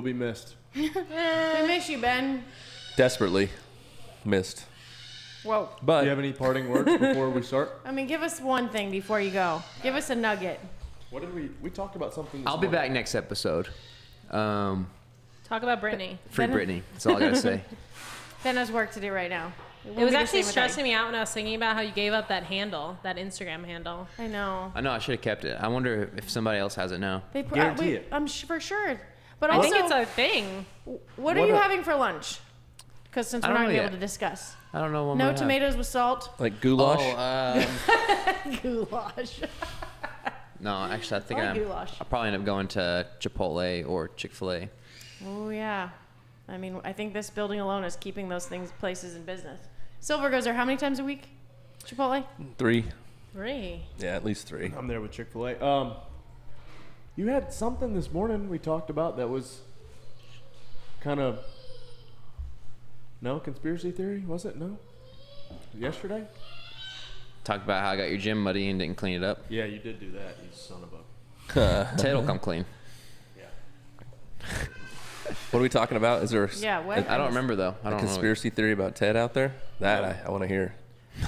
be missed. We miss you, Ben. Desperately missed. Whoa. Do But you have any parting words before we start? I mean, give us one thing before you go. Give us a nugget. What did we talked about something this I'll be morning. back next episode. Talk about Brittany. Free Ben- Britney. That's all I gotta say. Ben has work to do right now. It was actually stressing me out when I was thinking about how you gave up that handle, that Instagram handle. I know. I know I should have kept it. I wonder if somebody else has it now. They Guarantee it. I'm for sure. But I also, think it's a thing. what are you having for lunch? Because since I we're don't not know going to be yet. able to discuss. I don't know what. No I'm gonna have. tomatoes with salt. like goulash. Goulash. No, actually, I think I like goulash. I'll probably end up going to Chipotle or Chick-fil-A. Oh, yeah. I mean, I think this building alone is keeping those places in business. Silver goes there how many times a week? Chipotle? 3. Really? Yeah, at least 3. I'm there with Chick-fil-A. You had something this morning we talked about that was kind of conspiracy theory, was it? No. Yesterday? Talked about how I got your gym muddy and didn't clean it up. Yeah, you did do that. You son of a. Ted will come clean. What are we talking about? Is there Yeah, what? I don't remember though. I a don't conspiracy theory about Ted out there? That I want to hear.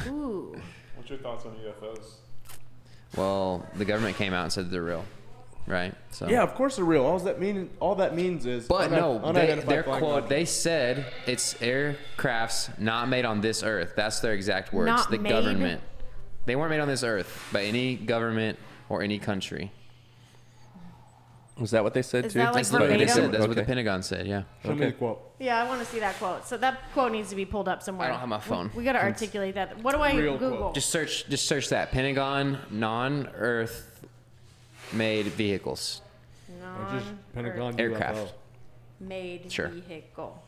Ooh. What's your thoughts on UFOs? know. Well, the government came out and said they're real, right? So. Yeah, of course they're real. All that means is. But no, unidentified their flying quote, object. they said it's aircrafts not made on this earth. That's their exact words. Not the made? government. They weren't made on this earth by any government or any country. Was that what they said Is too? that like That's literally what they verbatim? said. That's what the Okay. Pentagon said, yeah. Show me the quote. Yeah, I want to see that quote. So that quote needs to be pulled up somewhere. I don't have my phone. We got to articulate that. What do I real Google? quote. Just search that. Pentagon non-earth made vehicles. Or just Pentagon Aircraft. UFO. Made Sure. vehicle.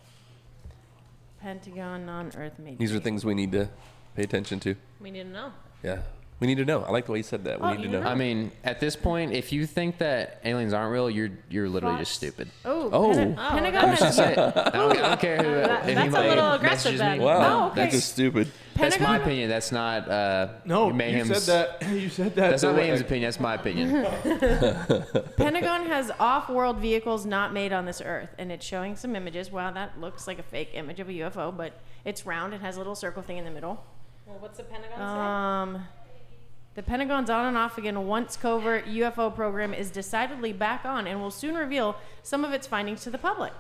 Pentagon non-Earth made. These are vehicle. things we need to pay attention to. We need to know. Yeah. We need to know. I like the way you said that. We Oh, need to you know. know. I mean, at this point, if you think that aliens aren't real, you're literally Thoughts? just stupid. Oh. Oh. Pentagon I'm just has, gonna say it. I don't care who. That- if that's a anybody little aggressive messages then. me. Wow. Oh, okay. That's just stupid. That's my Pentagon. opinion. That's not No, Mayhem's. you said that. You said that. That's not the way- Mayhem's opinion. That's my opinion. Pentagon has off-world vehicles not made on this Earth, and it's showing some images. Wow, that looks like a fake image of a UFO, but it's round. It has a little circle thing in the middle. Well, what's the Pentagon The Pentagon's on and off again once covert UFO program is decidedly back on and will soon reveal some of its findings to the public.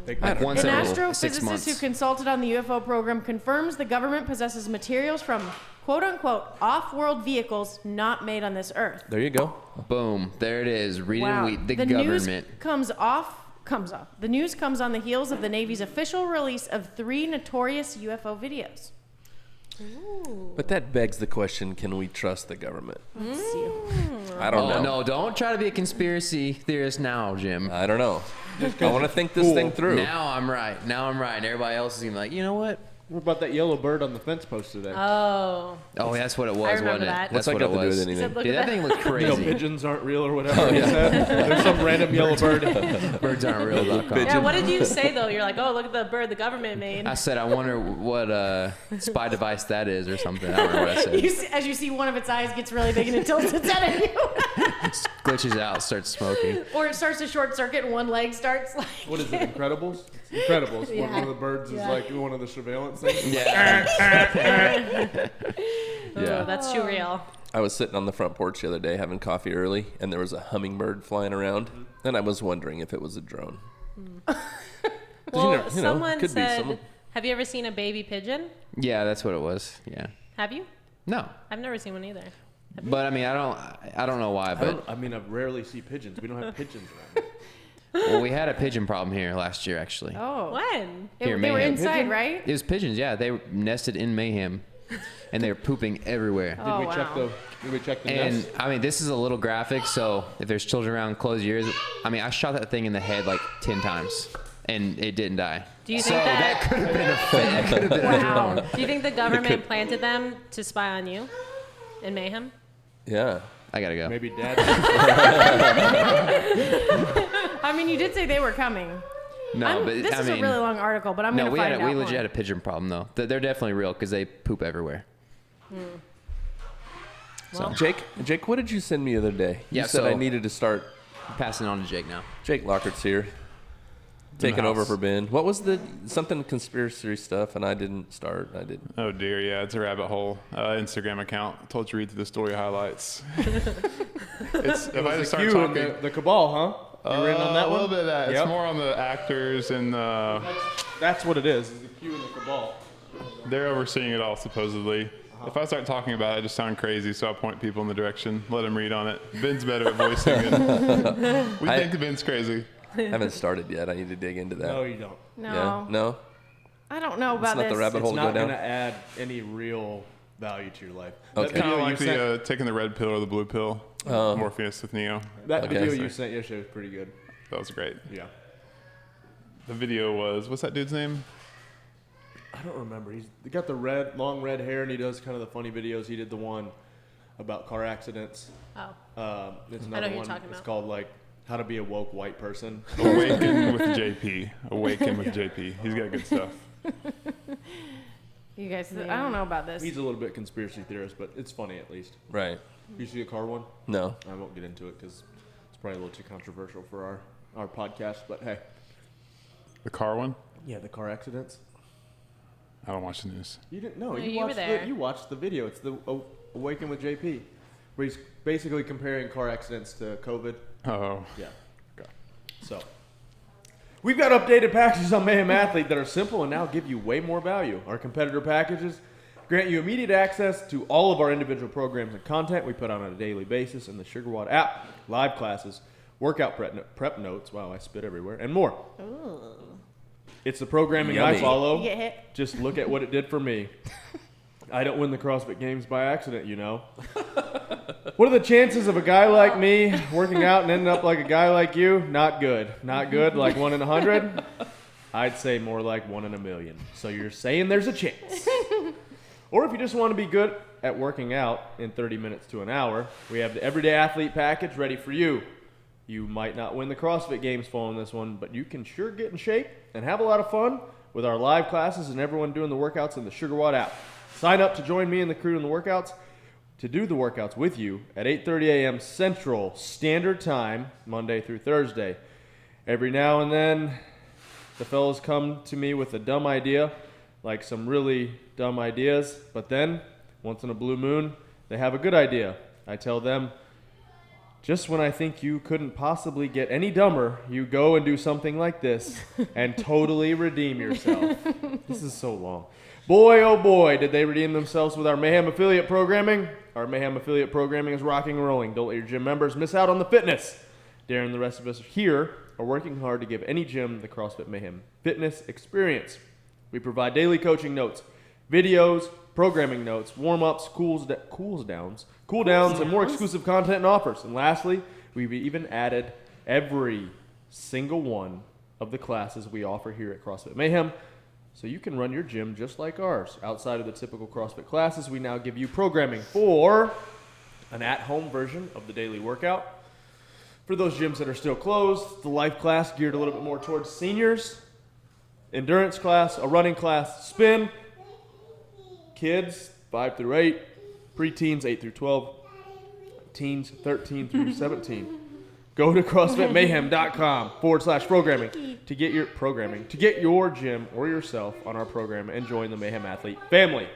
Like once An every 6 astrophysicist months. who consulted on the UFO program confirms the government possesses materials from quote-unquote off-world vehicles not made on this Earth. There you go. Boom. There it is. Read and weep. The news government. comes off. The news comes on the heels of the Navy's official release of 3 notorious UFO videos. But that begs the question, can we trust the government? Let's see. I don't know. Oh, no. Don't try to be a conspiracy theorist now, Jim. I don't know. I want to think this thing through. Now I'm right. And everybody else is going to be like, you know what? What about that yellow bird on the fence post today? Oh. Oh, that's what it was, I remember wasn't it? that. What's That's that what got it to do with was. anything? Look Dude, at that thing looked You know, crazy. pigeons aren't real or whatever. He said. There's some random yellow bird. Birds aren't real.com. Yeah, what did you say though? You're like, oh, look at the bird the government made. I said, I wonder what spy device that is or something. I don't remember what I said. As you see, one of its eyes gets really big and it tilts its head at you. Glitches out, starts smoking. Or it starts to short circuit and one leg starts like. What is it? Incredibles? Incredibles. Yeah. One of the birds is Yeah. like one of the surveillance things. Yeah. Oh, Yeah. that's too real. I was sitting on the front porch the other day having coffee early, and there was a hummingbird flying around, and I was wondering if it was a drone. Well, never- you know, someone could be said, someone. have you ever seen a baby pigeon? Yeah, that's what it was. Yeah. Have you? No. I've never seen one either. But I mean, I don't know why, but I rarely see pigeons. We don't have pigeons around. well, we had a pigeon problem here last year, actually. Oh. When? Here, They were Mayhem. inside, right? It was pigeons, yeah. They were nested in Mayhem, and they were pooping everywhere. Oh, Did we check the And nest? I mean, this is a little graphic, so if there's children around, close your ears. I mean, I shot that thing in the head like 10 times, and it didn't die. Do you so think that could have been a that could have been a Wow. drone. Do you think the government planted them to spy on you in Mayhem? Yeah. I gotta go. Maybe Dad. I mean, you did say they were coming. No, but This I is mean, a really long article, but I'm no, going to we find had out we legit more. had a pigeon problem though. They're definitely real because they poop everywhere. Jake, what did you send me the other day? Yeah, You said so- I needed to start Passing it on to Jake now. Jake Lockhart's here. Taking over house. for Ben. What was the something conspiracy stuff? And I didn't start. I didn't. Oh dear, yeah, it's a rabbit hole. Instagram account. I told you to read through the story highlights. It's if I just start You talking. and the Cabal, huh? You were in on that a one? little bit of that. Yep. It's more on the actors and That's what it is the Q and the Cabal. they're overseeing it all supposedly. If I start talking about it, I just sound crazy, so I point people in the direction, let them read on it. Ben's better at voicing it. We think Ben's crazy. I haven't started yet. I need to dig into that. No, you don't. No. Yeah. No. I don't know It's about not this. the rabbit It's hole to not go down. going to add any real value to your life. Okay. That Kind of video, like you, sent, the taking the red pill or the blue pill. Oh. Morpheus with Neo. that Okay. video you sent yesterday was pretty good. That was great. Yeah. The video was, what's that dude's name? I don't remember. He's got the long red hair, and he does kind of the funny videos. He did the one about car accidents. Oh. There's I another know who you're one. talking It's about. called like How to Be a Woke White Person. Awaken with JP. Awaken with JP. He's got good stuff. You guys, I don't know about this. He's a little bit conspiracy theorist, but it's funny at least. Right. You see a car one? No. I won't get into it because it's probably a little too controversial for our podcast. But hey, The car one? yeah, the car accidents. I don't watch the news. You didn't know. No, you you were watched there. you watched the video. It's the Awaken with JP, where he's basically comparing car accidents to COVID. Oh. Yeah. Okay. So, we've got updated packages on Mayhem Athlete that are simple and now give you way more value. Our competitor packages grant you immediate access to all of our individual programs and content we put on a daily basis in the SugarWatt app, live classes, workout prep notes, wow, I spit everywhere, and more. It's the programming I Yummy. follow. You get hit. Just look at what it did for me. I don't win the CrossFit Games by accident, you know. What are the chances of a guy like me working out and ending up like a guy like you? Not good. Not good, like 1 in 100? I'd say more like 1 in a million. So you're saying there's a chance. Or if you just want to be good at working out in 30 minutes to an hour, we have the Everyday Athlete package ready for you. You might not win the CrossFit Games following this one, but you can sure get in shape and have a lot of fun with our live classes and everyone doing the workouts in the SugarWatt app. Sign up to join me and the crew in the workouts to do the workouts with you at 8:30 a.m. Central Standard Time, Monday through Thursday. Every now and then, the fellas come to me with a dumb idea, like some really dumb ideas, but then, once in a blue moon, they have a good idea. I tell them, just when I think you couldn't possibly get any dumber, you go and do something like this and totally redeem yourself. This is so long. Boy, oh boy, did they redeem themselves with our Mayhem Affiliate programming. Our Mayhem Affiliate programming is rocking and rolling. Don't let your gym members miss out on the fitness. Darren and the rest of us here are working hard to give any gym the CrossFit Mayhem fitness experience. We provide daily coaching notes, videos, programming notes, warm-ups, cool downs, and more exclusive content and offers. And lastly, we've even added every single one of the classes we offer here at CrossFit Mayhem, so you can run your gym just like ours. Outside of the typical CrossFit classes, we now give you programming for an at-home version of the daily workout. For those gyms that are still closed, the life class geared a little bit more towards seniors, endurance class, a running class, spin, kids 5 through 8, preteens 8 through 12, teens 13 through 17. Go to CrossFitMayhem.com/programming to get your gym or yourself on our program and join the Mayhem Athlete family.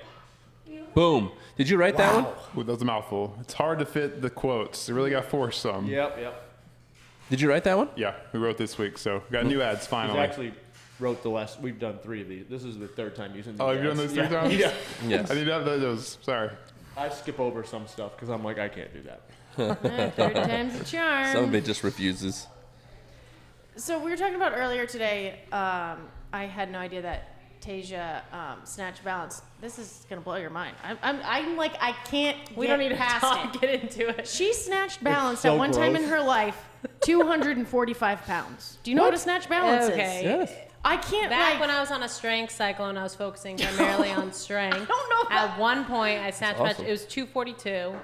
Boom. Did you write that one? Ooh, that was a mouthful. It's hard to fit the quotes. They really got to force some. Yep. Did you write that one? Yeah, we wrote this week, so got new ads He's finally. actually wrote the last. We've done 3 of these. This is the 3rd time using these. Oh, you've done ads. those 3 times? Yeah. Yes. I need to have those. Sorry. I skip over some stuff because I'm like, I can't do that. 3rd time's a charm. Some of it just refuses. So we were talking about earlier today. I had no idea that Tasia snatch balance. This is gonna blow your mind. I'm like I can't. We get don't need to past it. get into it. She snatched balance so at one time gross. in her life, 245 pounds. Do you know what a snatch balance Okay. is? Yes. I can't. Back like, when I was on a strength cycle and I was focusing primarily on strength. I don't know about- At one point, I snatched awesome. it was 242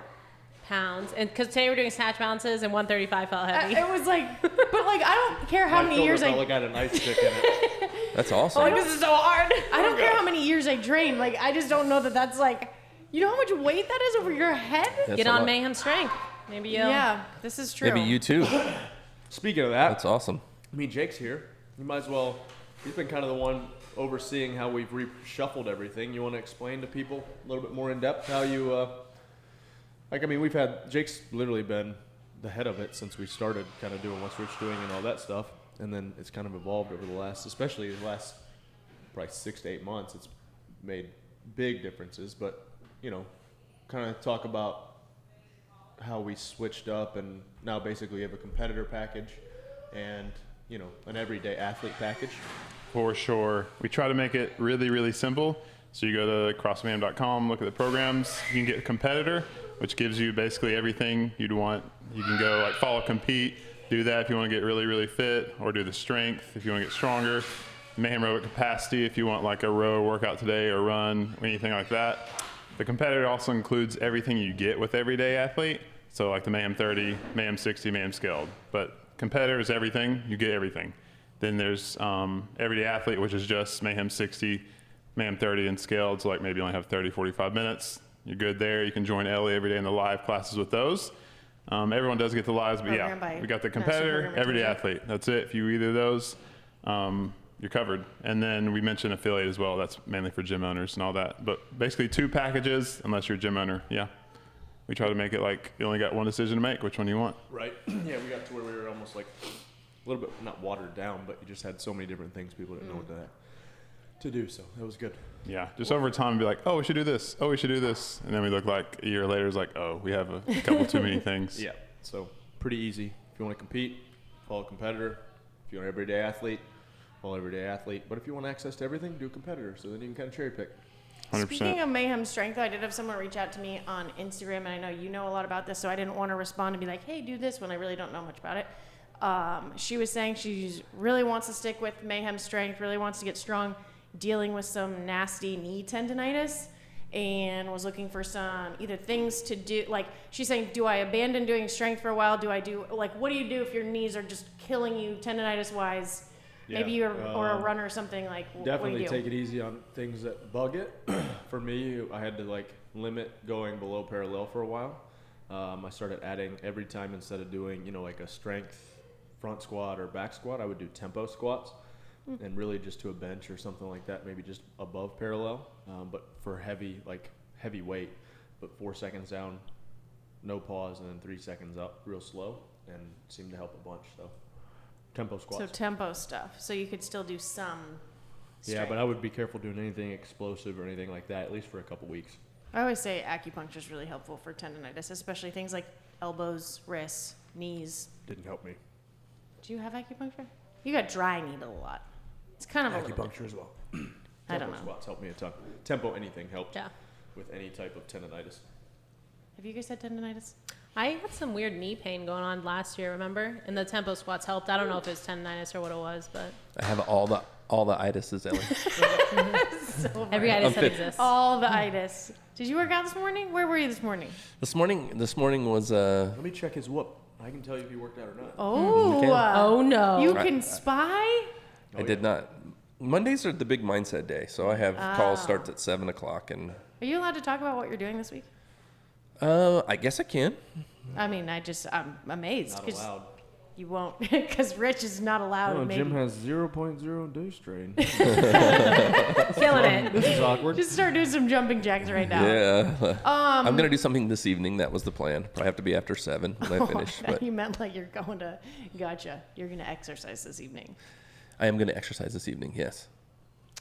pounds, and because today we're doing snatch balances and 135 felt heavy. it was like, but like I don't care how My many years shoulder I. felt like I had an ice stick in it. That's awesome. Like, this is so hard. I don't care how many years I drain. Like I just don't know that that's like. You know how much weight that is over your head? That's Get a on lot. Mayhem Strength. Maybe you'll. Yeah, this is true. Maybe you too. Speaking of that, That's awesome. I mean, Jake's here. You might as well. He's been kind of the one overseeing how we've reshuffled everything. You want to explain to people a little bit more in depth how you, we've had Jake's literally been the head of it since we started kind of doing what's Rich doing and all that stuff, and then it's kind of evolved over the last, especially the last probably 6 to 8 months. It's made big differences, but kind of talk about how we switched up and now basically we have a competitor package and an everyday athlete package. For sure. We try to make it really, really simple. So you go to CrossFitMayhem.com, look at the programs. You can get a competitor, which gives you basically everything you'd want. You can go like follow compete, do that if you want to get really, really fit, or do the strength if you want to get stronger. Mayhem aerobic capacity if you want like a row workout today or run, anything like that. The competitor also includes everything you get with everyday athlete. So like the Mayhem 30, Mayhem 60, Mayhem scaled. But competitor is everything, you get everything. Then there's everyday athlete, which is just Mayhem 60, Mayhem 30 and scaled. So like maybe you only have 30, 45 minutes. You're good there. You can join Ellie every day in the live classes with those. Everyone does get the lives, but we got the competitor, everyday athlete. That's it. If you either of those, you're covered. And then we mentioned affiliate as well. That's mainly for gym owners and all that. But basically 2 packages unless you're a gym owner. Yeah. We try to make it like you only got one decision to make. Which one do you want? Right. Yeah, we got to where we were almost like a little bit, not watered down, but you just had so many different things people didn't know what to do. So that was good. Yeah. Just over time, be like, oh, we should do this. Oh, we should do this. And then we look like a year later, it's like, oh, we have a couple too many things. Yeah. So pretty easy. If you want to compete, follow a competitor. If you're an everyday athlete, follow everyday athlete. But if you want access to everything, do a competitor. So then you can kind of cherry pick. 100%. Speaking of Mayhem Strength, I did have someone reach out to me on Instagram, and I know you know a lot about this, so I didn't want to respond and be like, hey, do this when I really don't know much about it. She was saying she really wants to stick with Mayhem Strength, really wants to get strong, dealing with some nasty knee tendonitis, and was looking for some either things to do. Like, she's saying, do I abandon doing strength for a while? Do I do, like, what do you do if your knees are just killing you tendonitis-wise? Maybe you're or a runner or something, like, Definitely what do you do? take it easy on things that bug it. For me, I had to like limit going below parallel for a while. I started adding every time, instead of doing like a strength front squat or back squat, I would do tempo squats and really just to a bench or something like that, maybe just above parallel, but for heavy weight, but 4 seconds down, no pause, and then 3 seconds up real slow, and seemed to help a bunch. So tempo squats. So tempo stuff. So you could still do some Yeah, strength. but I would be careful doing anything explosive or anything like that, at least for a couple weeks. I always say acupuncture is really helpful for tendonitis, especially things like elbows, wrists, knees. Didn't help me. Do you have acupuncture? You got dry needle a lot. It's kind of a little Acupuncture as well. I don't Tempo know. squats help me a ton. Tempo anything helps Yeah. with any type of tendonitis. Have you guys had tendonitis? I had some weird knee pain going on last year, remember? And the tempo squats helped. I don't know if it was tendonitis or what it was, but I have all the itises, Ellie. every itis that fit. exists. All the itis. Did you work out this morning? Where were you this morning? This morning was Let me check his whoop. I can tell you if he worked out or not. Oh, can. Oh no. you Right. can spy? I did not. Mondays are the big mindset day, so I have calls starts at 7:00, and Are you allowed to talk about what you're doing this week? I guess I can. I mean, I'm amazed. Not 'Cause allowed. You won't, because Rich is not allowed. Oh, maybe. Jim has 0.0 day strain. Killing it. This is awkward. Just start doing some jumping jacks right now. Yeah. I'm gonna do something this evening. That was the plan. Probably have to be after 7 when I finish. Oh, But you meant like you're going to, gotcha. You're going to exercise this evening. I am gonna exercise this evening. Yes,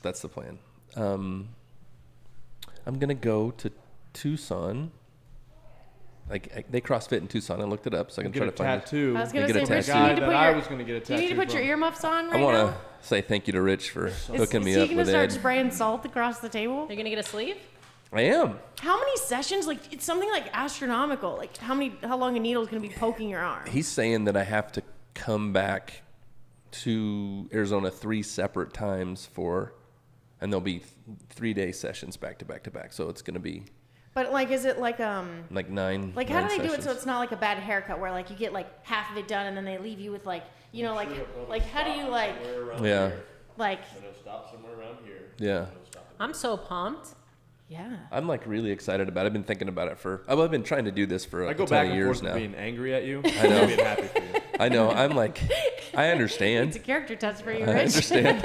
that's the plan. I'm gonna go to Tucson. They CrossFit in Tucson. I looked it up, so I can Get try a to find it. tattoo. I was going to get say, a Rich, The do you guy need to that put I your, was going to get a do tattoo you need to put your from. earmuffs on right I want now? to say thank you to Rich for hooking me is he up going to with start Ed. spraying salt across the table? You're gonna get a sleeve? I am. How many sessions? Like, it's something like astronomical. Like, how long a needle is going to be poking your arm? He's saying that I have to come back to Arizona 3 separate times and there'll be 3-day sessions back to back to back. So it's going to be But, like, is it like, like 9. like, how do 9 they do it so sessions. it's not like a bad haircut where, like, you get, like, half of it done and then they leave you with, like, you know, like, how do you, like, Yeah. like, And it'll stop somewhere around here. Yeah. I'm so pumped. yeah. I'm like really excited about it. I've been thinking about it I've been trying to do this for I a go ton back of and years forth now. being angry at you. I know. I'm being happy for you. I know. I'm like, I understand. It's a character test for you, I Rich. understand.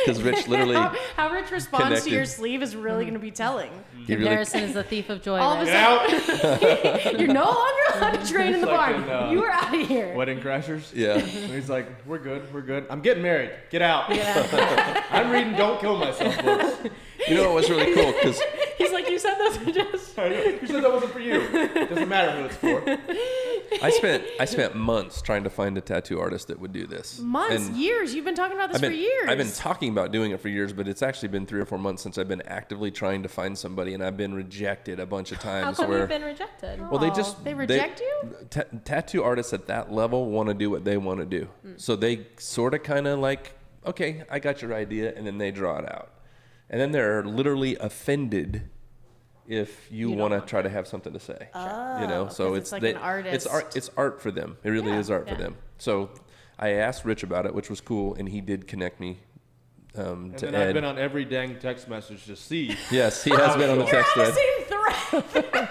Because Rich literally, how Rich responds to your connected. sleeve is really going to be telling. he really, Comparison is the thief of joy. All of a Rich. sudden, you're no longer allowed to train in the It's like barn. in, You are out of here. Wedding Crashers. yeah. And he's like, we're good. I'm getting married. Get out. Yeah. I'm reading Don't Kill Myself books. You know what was really cool? Because He's like, you said those are just. I know. You said that wasn't for you. Doesn't matter who it's for. I spent months trying to find a tattoo artist that would do this. Months, And years. You've been talking about this for years. I've been talking about doing it for years, but it's actually been 3 or 4 months since I've been actively trying to find somebody, and I've been rejected a bunch of How times. come where you've been rejected? well, they Aw, just they reject you? Tattoo artists at that level want to do what they want to do, so they sort of kind of like, okay, I got your idea, and then they draw it out, and then they're literally offended if you You don't want to want try to have something to say. You know, so 'cause it's it's like they, an artist. It's art for them. It really Yeah, is art for yeah. them. So I asked Rich about it, which was cool, and he did connect me And to then Ed. I've been on every dang text message to see. Yes, he has been on the You're text on the thread, same thread.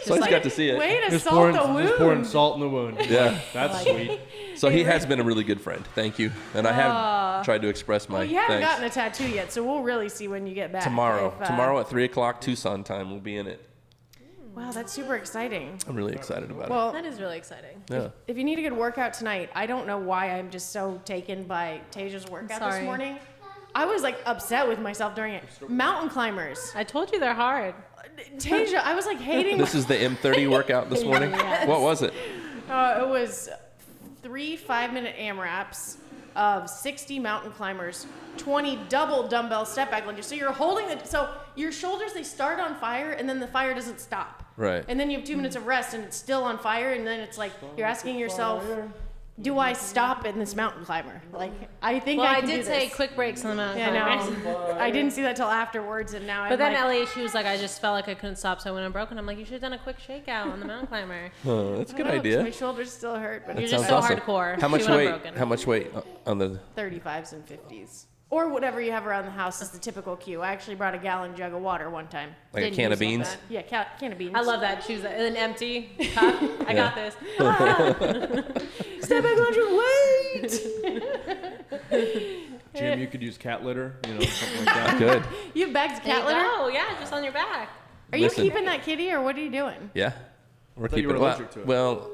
so he's got to see it. Way to Just salt pouring, the wound. just pouring salt in the wound. Yeah. That's sweet. So he has been a really good friend. Thank you, and I have tried to express my Well, you haven't thanks. gotten a tattoo yet, so we'll really see when you get back. Tomorrow if, at 3:00 Tucson time, we'll be in it. Wow, that's super exciting. I'm really excited about Well, That is really exciting. it. Yeah. if you need a good workout tonight, I don't know why I'm just so taken by Tasia's workout this Sorry. morning. I was like upset with myself during it. Mountain climbers. I told you they're hard. Tasia, I was like hating. This is the M30 workout this morning. Yes. What was it? It was 3 5-minute AMRAPs of 60 mountain climbers, 20 double dumbbell step back lunges. So you're holding it. So your shoulders, they start on fire, and then the fire doesn't stop. Right. And then you have 2 minutes of rest, and it's still on fire. And then it's like you're asking yourself, do I stop in this mountain climber? Like, I think Well, I I can do did take this. quick breaks on the mountain Yeah, climbers. no. I didn't see that till afterwards, and now But I'm then like, Ellie, she was like, I just felt like I couldn't stop, so I went and broke. And I'm like, you should have done a quick shakeout on the mountain climber. That's a good "Ouch, idea. My shoulders still hurt, but You're it's just Sounds so awesome. hardcore. How much She went weight? unbroken. How much weight on the? 35s and 50s. Or whatever you have around the house is the typical cue. I actually brought a gallon jug of water one time. Like a Didn't can of use all beans? that. Yeah, can of beans. I love that. Choose an empty cup. I got this. Step back on your weight. Jim, you could use cat litter, something like that. Good. You have bags of There you cat litter? go. Yeah, just on your back. Are you Listen. keeping that kitty, or what are you doing? Yeah. We're thought you keeping were it. allergic to it. Well,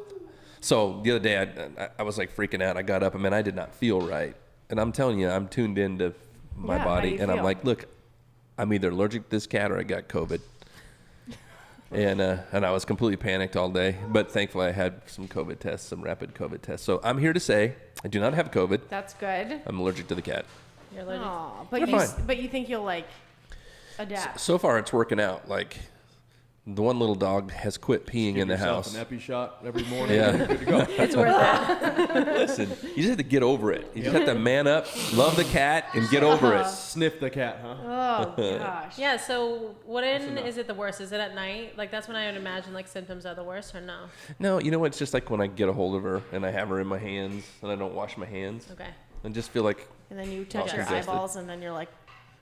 so the other day I was like freaking out. I got up. I did not feel right, and I'm telling you, I'm tuned into my Yeah, how do body, you and I'm feel? like, look, I'm either allergic to this cat or I got COVID. And I was completely panicked all day, but thankfully I had some COVID tests, some rapid COVID tests. So I'm here to say I do not have COVID. That's good. I'm allergic to the cat. You're allergic. Aw, You're fine. but you think you'll like adapt? So far it's working out. Like the one little dog has quit peeing Give in the yourself house. an epi shot every morning. Yeah. You're good to go. It's worth it. Listen, you just have to get over it. You just have to man up, love the cat, and get over it. Sniff the cat, huh? Oh gosh. Yeah, so when is it the worst? Is it at night? Like, that's when I would imagine, like, symptoms are the worst, or no? No, you know what? It's just like when I get a hold of her and I have her in my hands and I don't wash my hands. Okay. I just feel like And then you touch Oh, your congested. eyeballs, and then you're like,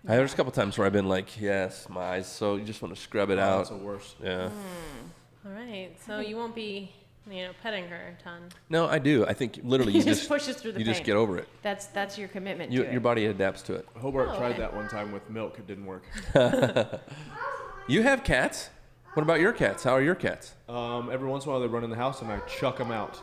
there's a couple times where I've been like, yes, my eyes. So you just want to scrub it Oh, out. that's the worst. Yeah. All right. So you won't be, petting her a ton. No, I do. I think literally you He just just pushes through the you just pain. get over it. that's your commitment to it. Your body adapts to it. Hobart Oh, tried okay. that one time with milk. It didn't work. You have cats? What about your cats? How are your cats? Every once in a while they run in the house and I chuck them out.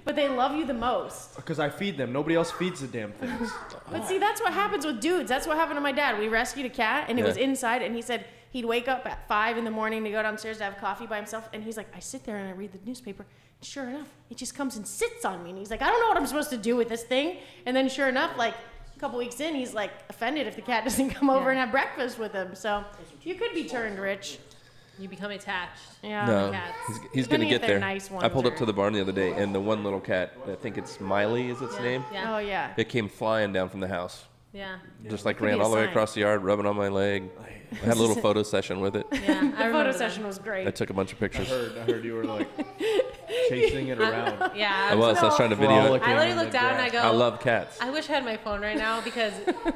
But they love you the most. Because I feed them. Nobody else feeds the damn things. But see, that's what happens with dudes. That's what happened to my dad. We rescued a cat, and it was Yeah. inside, and he said he'd wake up at 5 in the morning to go downstairs to have coffee by himself, and he's like, I sit there and I read the newspaper, and sure enough, it just comes and sits on me, and he's like, I don't know what I'm supposed to do with this thing. And then sure enough, like a couple weeks in, he's like offended if the cat doesn't come over and have breakfast with him. So you could be turned, Rich. You become attached. Yeah. No, cats. he's going to Depending if get they're there. nice I pulled up ones to or- the barn the other day, and the one little cat, I think it's Miley is its name, Yeah. Oh yeah. it came flying down from the house. Yeah. Just like Could ran be a all the way sign. across the yard, rubbing on my leg. I had a little photo session with it. Yeah. I The remember photo that. session was great. I took a bunch of I pictures. heard you were like chasing it around. Yeah. I was trying to video it. Frolicking I literally in the looked down and I grass. go, I love cats. I wish I had my phone right now because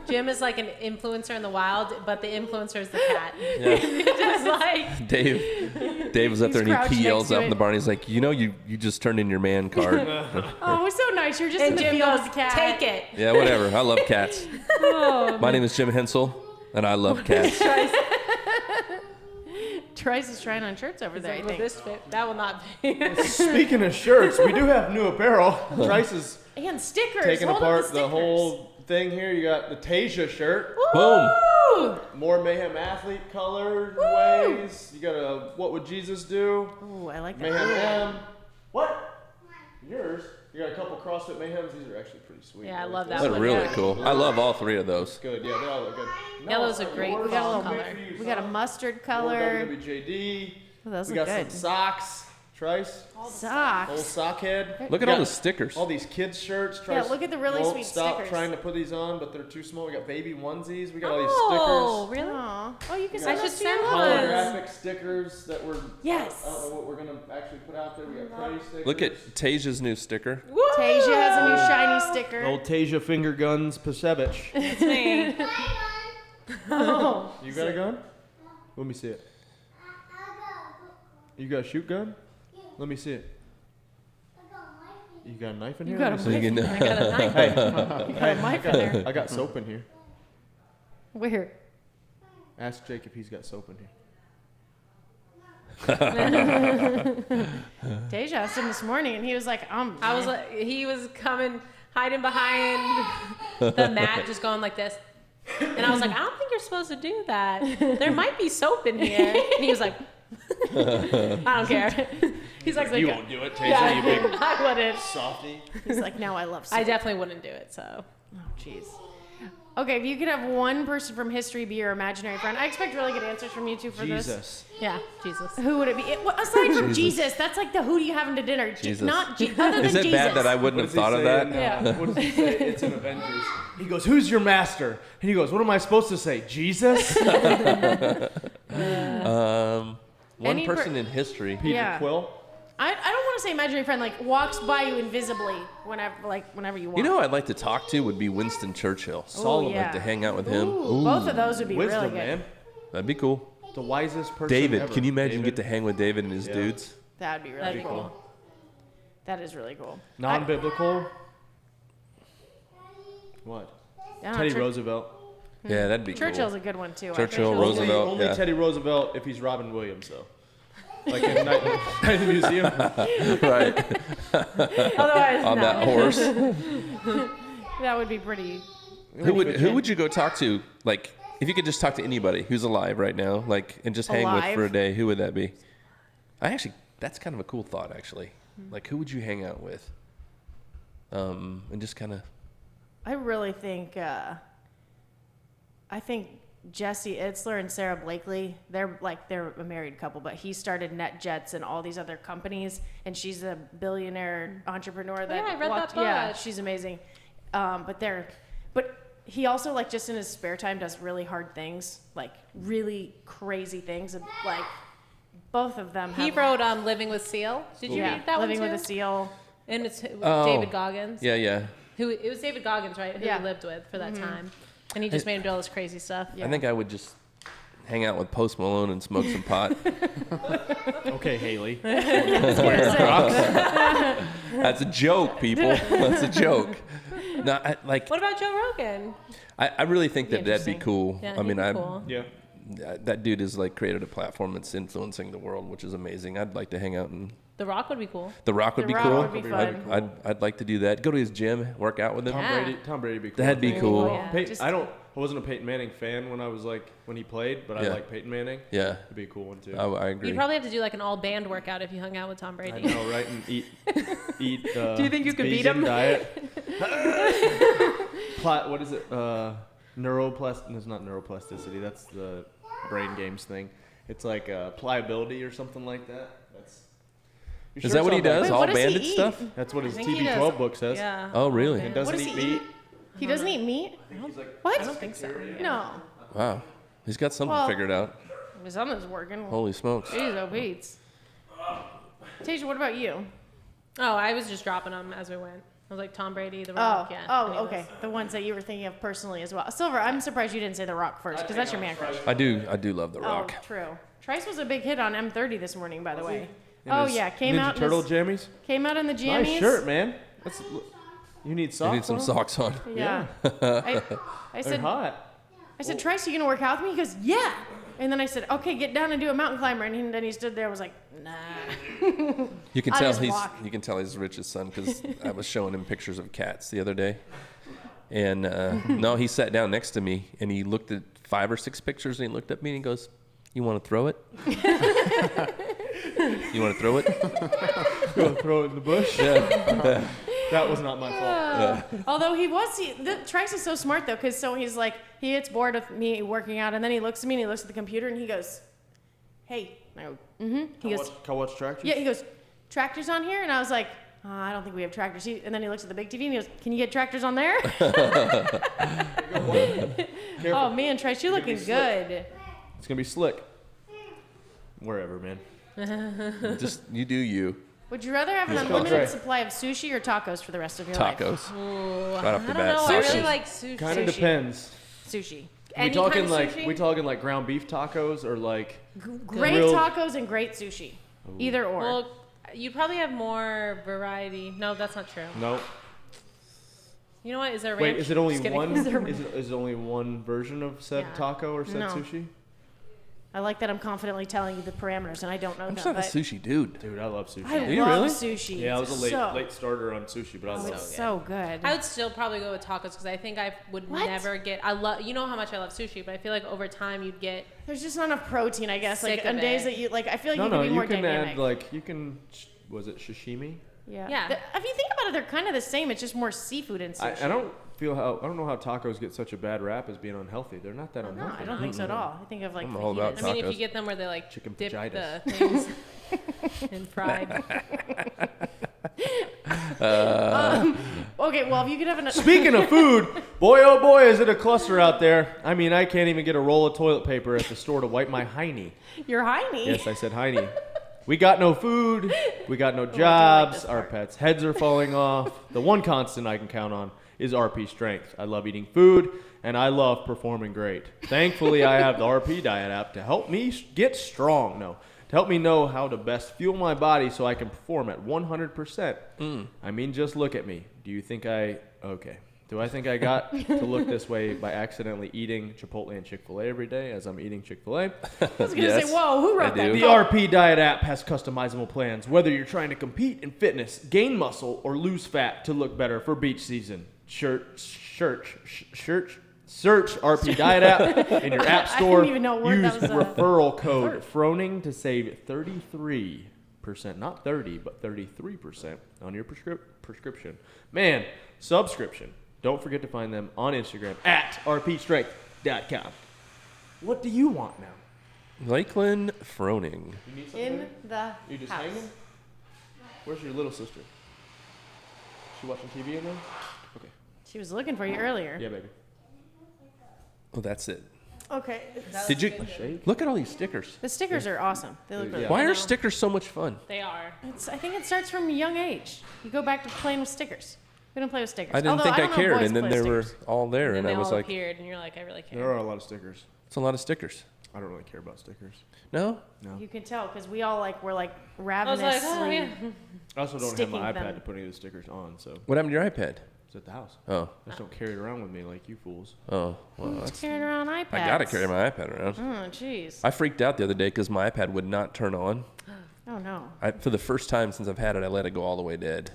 Jim is like an influencer in the wild, but the influencer is the cat. Yeah. Just like Dave, Dave was up He's there and crouched he yells next to out in the it. barn. He's like, you just turned in your man card. Oh, it was so nice. You're just in And the Jim field goes, with the cat. take it. Yeah, whatever. I love cats. Oh, My name is Jim Hensel, and I love cats. Trice is trying on shirts over there, I will think. this fit? That will not fit. Speaking of shirts, we do have new apparel. Trice is And stickers. taking Hold up apart the stickers. whole thing here. You got the Tasia shirt. Boom. Woo! More Mayhem athlete colored ways. You got a What Would Jesus Do? Ooh, I like that. Mayhem M. What? Yours? You got a couple CrossFit Mayhems. These are actually pretty sweet. Yeah, I love that That's one. really Yeah. cool. I love all three of those. Good. Yeah, they all look good. Yellow's a great yours We got a fall little color. We got a mustard More color. WWJD. Oh, those We look got good. some socks. Trice. Old Socks. sock head. Look at We all got the stickers. All these kids shirts. Yeah, Trice look at the really won't sweet stop stickers. trying to put these on, but they're too small. We got baby onesies. We got all Oh, these stickers. really? Aw. Oh, you can Yeah. send I us should to send your one. ones. Holographic stickers that were. Yes. I don't know what we're gonna actually put out there. We got Prey stickers. Look at Tasia's new sticker. Tasia has a new shiny sticker. old Tasia finger guns Pasevich. It's me. Oh. You got a gun? Let me see it. You got a shoot gun? Let me see it. You got a knife in You here? got Let a me So see you it. can, I got a knife. Hey, You got a mic in there. I got soap in here. Where? Ask Jake if he's got soap in here. Tasia asked him this morning, and he was like, I was like, he was coming, hiding behind the mat, just going like this. And I was like, I don't think you're supposed to do that. There might be soap in here. And he was like, I don't care. He's like, You won't do it, Tasia, yeah, you big I wouldn't. softy. He's like, now I love I soup. definitely wouldn't do it. So Oh, jeez. Okay, if you could have one person from history be your imaginary friend, I expect really good answers from you two for this. Jesus. yeah, Jesus. Who would it be? Aside from Jesus, that's like the who do you having to dinner? Jesus. Not other than is it Jesus. bad that I wouldn't What have does he thought of say that? in, Yeah. What does he say? It's in Avengers. He goes, "Who's your master?" And he goes, "What am I supposed to say? Jesus?" One Any person in history. Peter Yeah. Quill. I don't want to say imaginary friend, like walks by you invisibly whenever you want. You know who I'd like to talk to would be Winston Churchill. Solomon. I'd like to hang out with him. Ooh, both of those would be Wisdom, really good. man. That'd be cool. The wisest person David, ever. can you imagine David. get to hang with David and his Yeah. dudes? That would be really That'd be cool. cool. That is really cool. Non-biblical? What? I don't know, Teddy Chur- Roosevelt. Yeah, that'd be Churchill's cool. a good one too. I Churchill, think. Roosevelt. Only yeah. Teddy Roosevelt if he's Robin Williams, though. Like in Night in the Museum. Right. Otherwise, On no. that horse. That would be pretty. Who would you go talk to? Like, if you could just talk to anybody who's alive right now, like, and just hang with for a Alive? day, who would that be? That's kind of a cool thought, actually. Like, who would you hang out with? And just kind of. I really think. I think Jesse Itzler and Sarah Blakely. They're a married couple, but he started NetJets and all these other companies, and she's a billionaire entrepreneur. That yeah, I read that book. Yeah, she's amazing. But he also like just in his spare time does really hard things, like really crazy things, and like both of them. He have, wrote Living with Seal. Did you yeah, read that Living one too? with a Seal. And it's Oh. David Goggins. Yeah, yeah. It was David Goggins, right? Who Yeah. he lived with for that time. And he just made him do all this crazy stuff. Yeah. I think I would just hang out with Post Malone and smoke some pot. Okay, Haley. That's a joke, people. That's a joke. No, What about Joe Rogan? I really think Be that that'd be interesting. cool. Yeah, I mean, he'd be cool. Yeah. that dude has like created a platform that's influencing the world, which is amazing. I'd like to hang out and The Rock would be cool. The Rock would The be Rock cool. would be fun. I'd like to do that. Go to his gym, work out with him. Yeah. Tom Brady would be cool. That'd be cool. Yeah. Peyton, Just- I wasn't a Peyton Manning fan when he played, but I Yeah. like Peyton Manning. Yeah, It'd be a cool one too. I agree. You'd probably have to do like an all band workout if you hung out with Tom I Brady. know, right? And eat. Do you think you could beat vegan him? Diet. What is it? Neuroplasticity. It's not neuroplasticity. That's the brain games thing. It's like pliability or something like that. You Is sure that what it's he not does? Wait, All what does he bandit eat? stuff? That's what his I think he TB12 does- book says. Yeah. Oh, really? And Band. doesn't What eat does he meat. He doesn't eat meat? He's like, What? I don't think so. Yeah. No. Wow, he's got something Well- figured out. Something's working. Holy smokes! Jeez, oh Pete's. Tasha, what about you? Oh, I was just dropping them as we went. I was like Tom Brady, The Oh, Rock. Yeah. oh, anyways. okay. The ones that you were thinking of personally as well. Silver, I'm surprised you didn't say The Rock first, because that's your man crush. I do love The Rock. Oh, true. Trice was a big hit on M30 this morning, by the way. In Oh his yeah, came Ninja out Turtle in his, jammies. came out in the jammies. Nice shirt, man. That's, you need socks. You need some on? socks on. Yeah. I They're said, hot. Trice, you gonna work out with me? He goes, yeah. And then I said, okay, get down and do a mountain climber. And then he stood there and was like, nah. You can I tell just walk. you can tell he's Rich's son because I was showing him pictures of cats the other day, and no, he sat down next to me and he looked at 5 or 6 pictures and he looked at me and he goes, "You want to throw it? You want to throw it?" Go throw it in the bush. Yeah. That was not my fault. Although Trice is so smart though, because he's like, he gets bored of me working out, and then he looks at me and he looks at the computer and he goes, hey. And I go, mm-hmm. He goes, Can I watch tractors? yeah, he goes, tractors on here? And I was like, I don't think we have tractors. And then he looks at the big TV and he goes, can you get tractors on there? Oh man, Trice, you're looking good. It's gonna be slick. Wherever, man. Just you do you. Would you rather have an Yes, unlimited Trey. supply of sushi or tacos for the rest of your life? Tacos. Ooh, Right off the I don't bat, know. I really sushi. like sushi. Kind of Sushi. depends. Sushi. We Any talking kind of sushi? like ground beef tacos or like Great grilled- tacos and great sushi. Either or. Well, you'd probably have more variety. No, that's not true. no. You know what? Is there ranch? Wait, is it only Just kidding. one? Is there- Is it only one version of said Yeah. taco or said No. sushi? I like that I'm confidently telling you the parameters, and I don't know I'm them. just not a but sushi dude. Dude, I love sushi. I Do you love really? sushi. Yeah, I was a so, late starter on sushi, but I Oh, love it's it. so good. I would still probably go with tacos because I think I would What? never get. I love. You know how much I love sushi, but I feel like over time you'd get. There's just not enough protein, I guess. Like Sick on of days it. that you like, I feel like No, you no, can be you more can dynamic. add like was it sashimi? yeah. Yeah. If you think about it, they're kind of the same. It's just more seafood and sushi. I don't know how tacos get such a bad rap as being unhealthy. They're not that No, unhealthy. I don't think so at all. I think of like I'm all about fajitas. I mean, if Tacos. you get them where they like Chicken dip fajitas. the things in fried. Okay, well, if you could have an Speaking of food, boy oh boy, is it a cluster out there. I mean, I can't even get a roll of toilet paper at the store to wipe my hiney. your hiney. Yes, I said hiney. We got no food. We got no like jobs. this Our part. pets' heads are falling off. The one constant I can count on is RP strength. I love eating food, and I love performing great. Thankfully, I have the RP Diet app to help me get strong. No, to help me know how to best fuel my body so I can perform at 100%. I mean, just look at me. Do I think I got to look this way by accidentally eating Chipotle and Chick-fil-A every day as I'm eating Chick-fil-A? I was gonna Yes, say, whoa, who I wrote that? do. The RP Diet app has customizable plans, whether you're trying to compete in fitness, gain muscle, or lose fat to look better for beach season. Search RP Diet app in your app I store. didn't even know what Use that was, referral code Froning to save 33%, not 30, but 33% on your prescription. Man, subscription. Don't forget to find them on Instagram at rpstrength.com. What do you want now? Lakeland Froning. You need something? In the You just house. hanging? Where's your little sister? She watching TV in there? Okay. She was looking for you earlier. Yeah, baby. Well, that's it. Okay. Did you Shade? look at all these stickers? The stickers are awesome. They look really Yeah. Why know. are stickers so much fun? They are. I think it starts from a young age. You go back to playing with stickers. We don't play with stickers. I didn't Although think I don't know cared, boys and then play they were stickers. all there, And and they I was all like, appeared, and you're like, I really care. There are a lot of stickers. it's a lot of stickers. I don't really care about stickers. No, No. You can tell because we all were like I was ravenously. like, oh yeah. I also don't have Sticking my iPad them. to put any of the stickers on, so what happened to your iPad? it's at the house. Oh, I just don't carry it around with me like you fools. oh, well, that's, Carrying around iPads. I gotta carry my iPad around. Oh, jeez. I freaked out the other day because my iPad would not turn on. Oh no. For the first time since I've had it, I let it go all the way dead.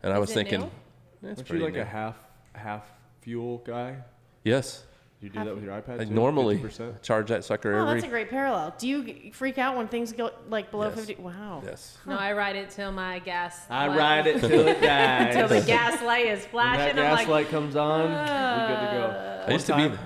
And I was it thinking, new? "Eh, it's Aren't you pretty like new." a half fuel guy? Yes, You do that with your iPad? I too? normally 50%? charge that sucker Oh, every. that's a great parallel. Do you freak out when things go like below Yes. 50? Wow. Yes. No, I ride it till my gas. I light- ride it till it dies. till the gas light is When flashing. that I'm gas like, light comes on, we're good to go.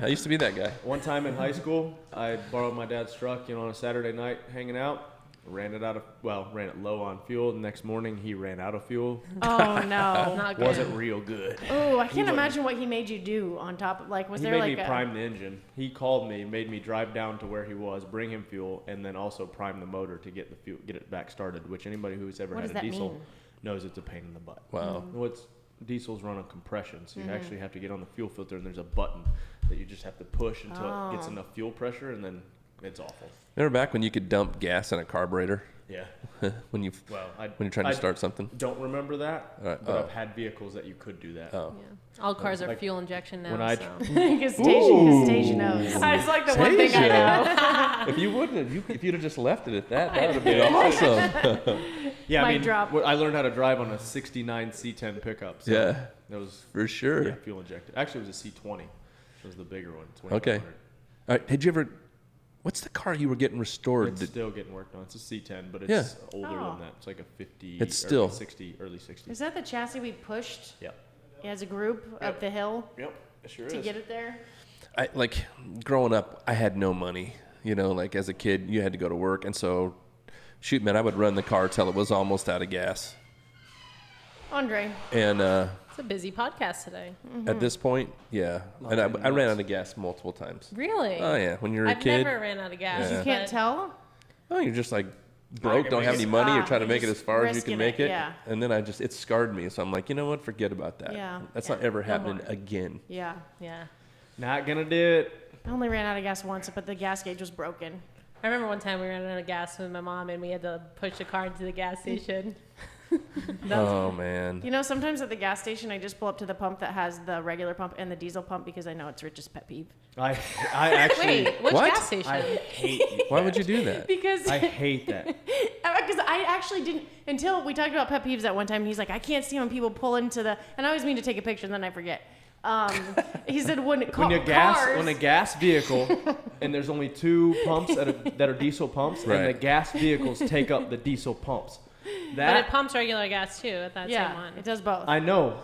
I used to be that guy. One time in high school, I borrowed my dad's truck, on a Saturday night hanging out. Ran it low on fuel. The next morning, he ran out of fuel. Oh no. not good. Wasn't real good. Oh, I can't wasn't- imagine what he made you do on top of was He there made like me a prime the engine. He called me, made me drive down to where he was, bring him fuel, and then also prime the motor to get it back started. Which anybody who's ever What had does a that diesel mean? knows it's a pain in the butt. Wow. Diesels run on compression, so Mm-hmm. you actually have to get on the fuel filter, and there's a button that you just have to push until it gets Oh. enough fuel pressure, and then It's awful. Remember back when you could dump gas in a carburetor Yeah. when you Well, when you're trying to start something? Don't remember that, Right. but Oh. I've had vehicles that you could do that. Oh, Yeah. All cars are Like, fuel injection now. when I- so. Because Stacia knows. It's like the one thing I know. if you wouldn't have, if you'd have just left it at that, that would have been awesome. Yeah, I Mic mean, drop. I learned how to drive on a '69 C10 pickup. So Yeah. that was For sure. fuel injected. Actually, it was a C20. It was the bigger one. Okay. 2500. All right. Did you ever? What's the car you were getting restored? It's Did- still getting worked on. It's a C10, but it's Yeah. older Oh. than that. It's like a 50. It's or still- 60, early 60s. Is that the chassis we pushed Yep. as a group up the hill Yep. It sure to is. get it there? I like growing up. I had no money. You know, like as a kid, you had to go to work, and so, shoot, man, I would run the car till it was almost out of gas. Andre, And It's a busy podcast today. at this point, yeah, and I ran out of gas multiple times. Really? Oh yeah, when you're a I've kid, never ran out of gas. Yeah. you can't but- tell? oh, you're just like broke, don't have any money, you're trying to make it as far as you risking can make it, it. yeah. And then it scarred me, so I'm like, you know what, forget about that. Yeah. That's Yeah, not ever no happening more. again. Yeah. Yeah. Not gonna do it. I only ran out of gas once, but the gas gauge was broken. I remember one time we ran out of gas with my mom and we had to push the car into the gas station. Oh man. You know, sometimes at the gas station, I just pull up to the pump that has the regular pump and the diesel pump because I know it's Rich's pet peeve. I actually Wait, which What? gas station? I hate. Why would you do that? Because I hate that. because I actually didn't until we talked about pet peeves at one time. And he's like, I can't see when people pull into the, and I always mean to take a picture and then I forget. He said when When a gas vehicle, and there's only two pumps that are diesel pumps, and the Right. gas vehicles take up the diesel pumps. But That it pumps regular gas too at that same yeah, one. it does both. I know,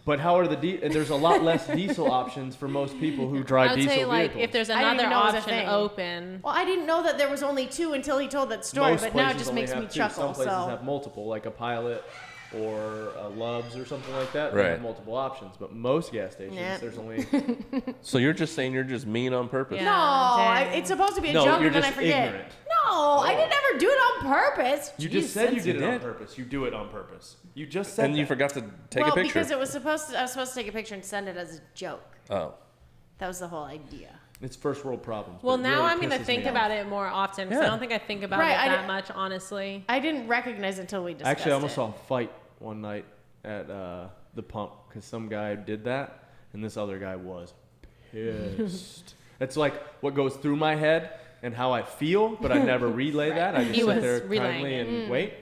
but how are there's a lot less diesel options for most people who drive I would diesel say like vehicles. if there's I didn't another even know it was a option thing. open. Well, I didn't know that there was only two until he told that story, most but now it places just only makes me have two. chuckle. Some places So have multiple, like a Pilot or a Love's or something like that. They Right. have multiple options, but most gas stations Nah. there's only. So you're just saying you're just mean on purpose? Yeah. no, dang. it's supposed to be a No, joke, you're and then I just forget. ignorant. No, I didn't ever do it on purpose. You Jeez, just said you since did it on did. purpose. You do it on purpose. You just said And you that. forgot to take well, a picture. because it was supposed to. I was supposed to take a picture and send it as a joke. Oh. That was the whole idea. It's first world problems. Well, but it now really I'm going to pisses think me about off. it more often because Yeah. I don't think I think about Right, it I that di- much, honestly. I didn't recognize it until we discussed Actually, I almost it. saw a fight one night at the pump because some guy did that, and this other guy was pissed. It's like what goes through my head and how I feel, but I never relay that. I just He sit was there relaying kindly it. and wait.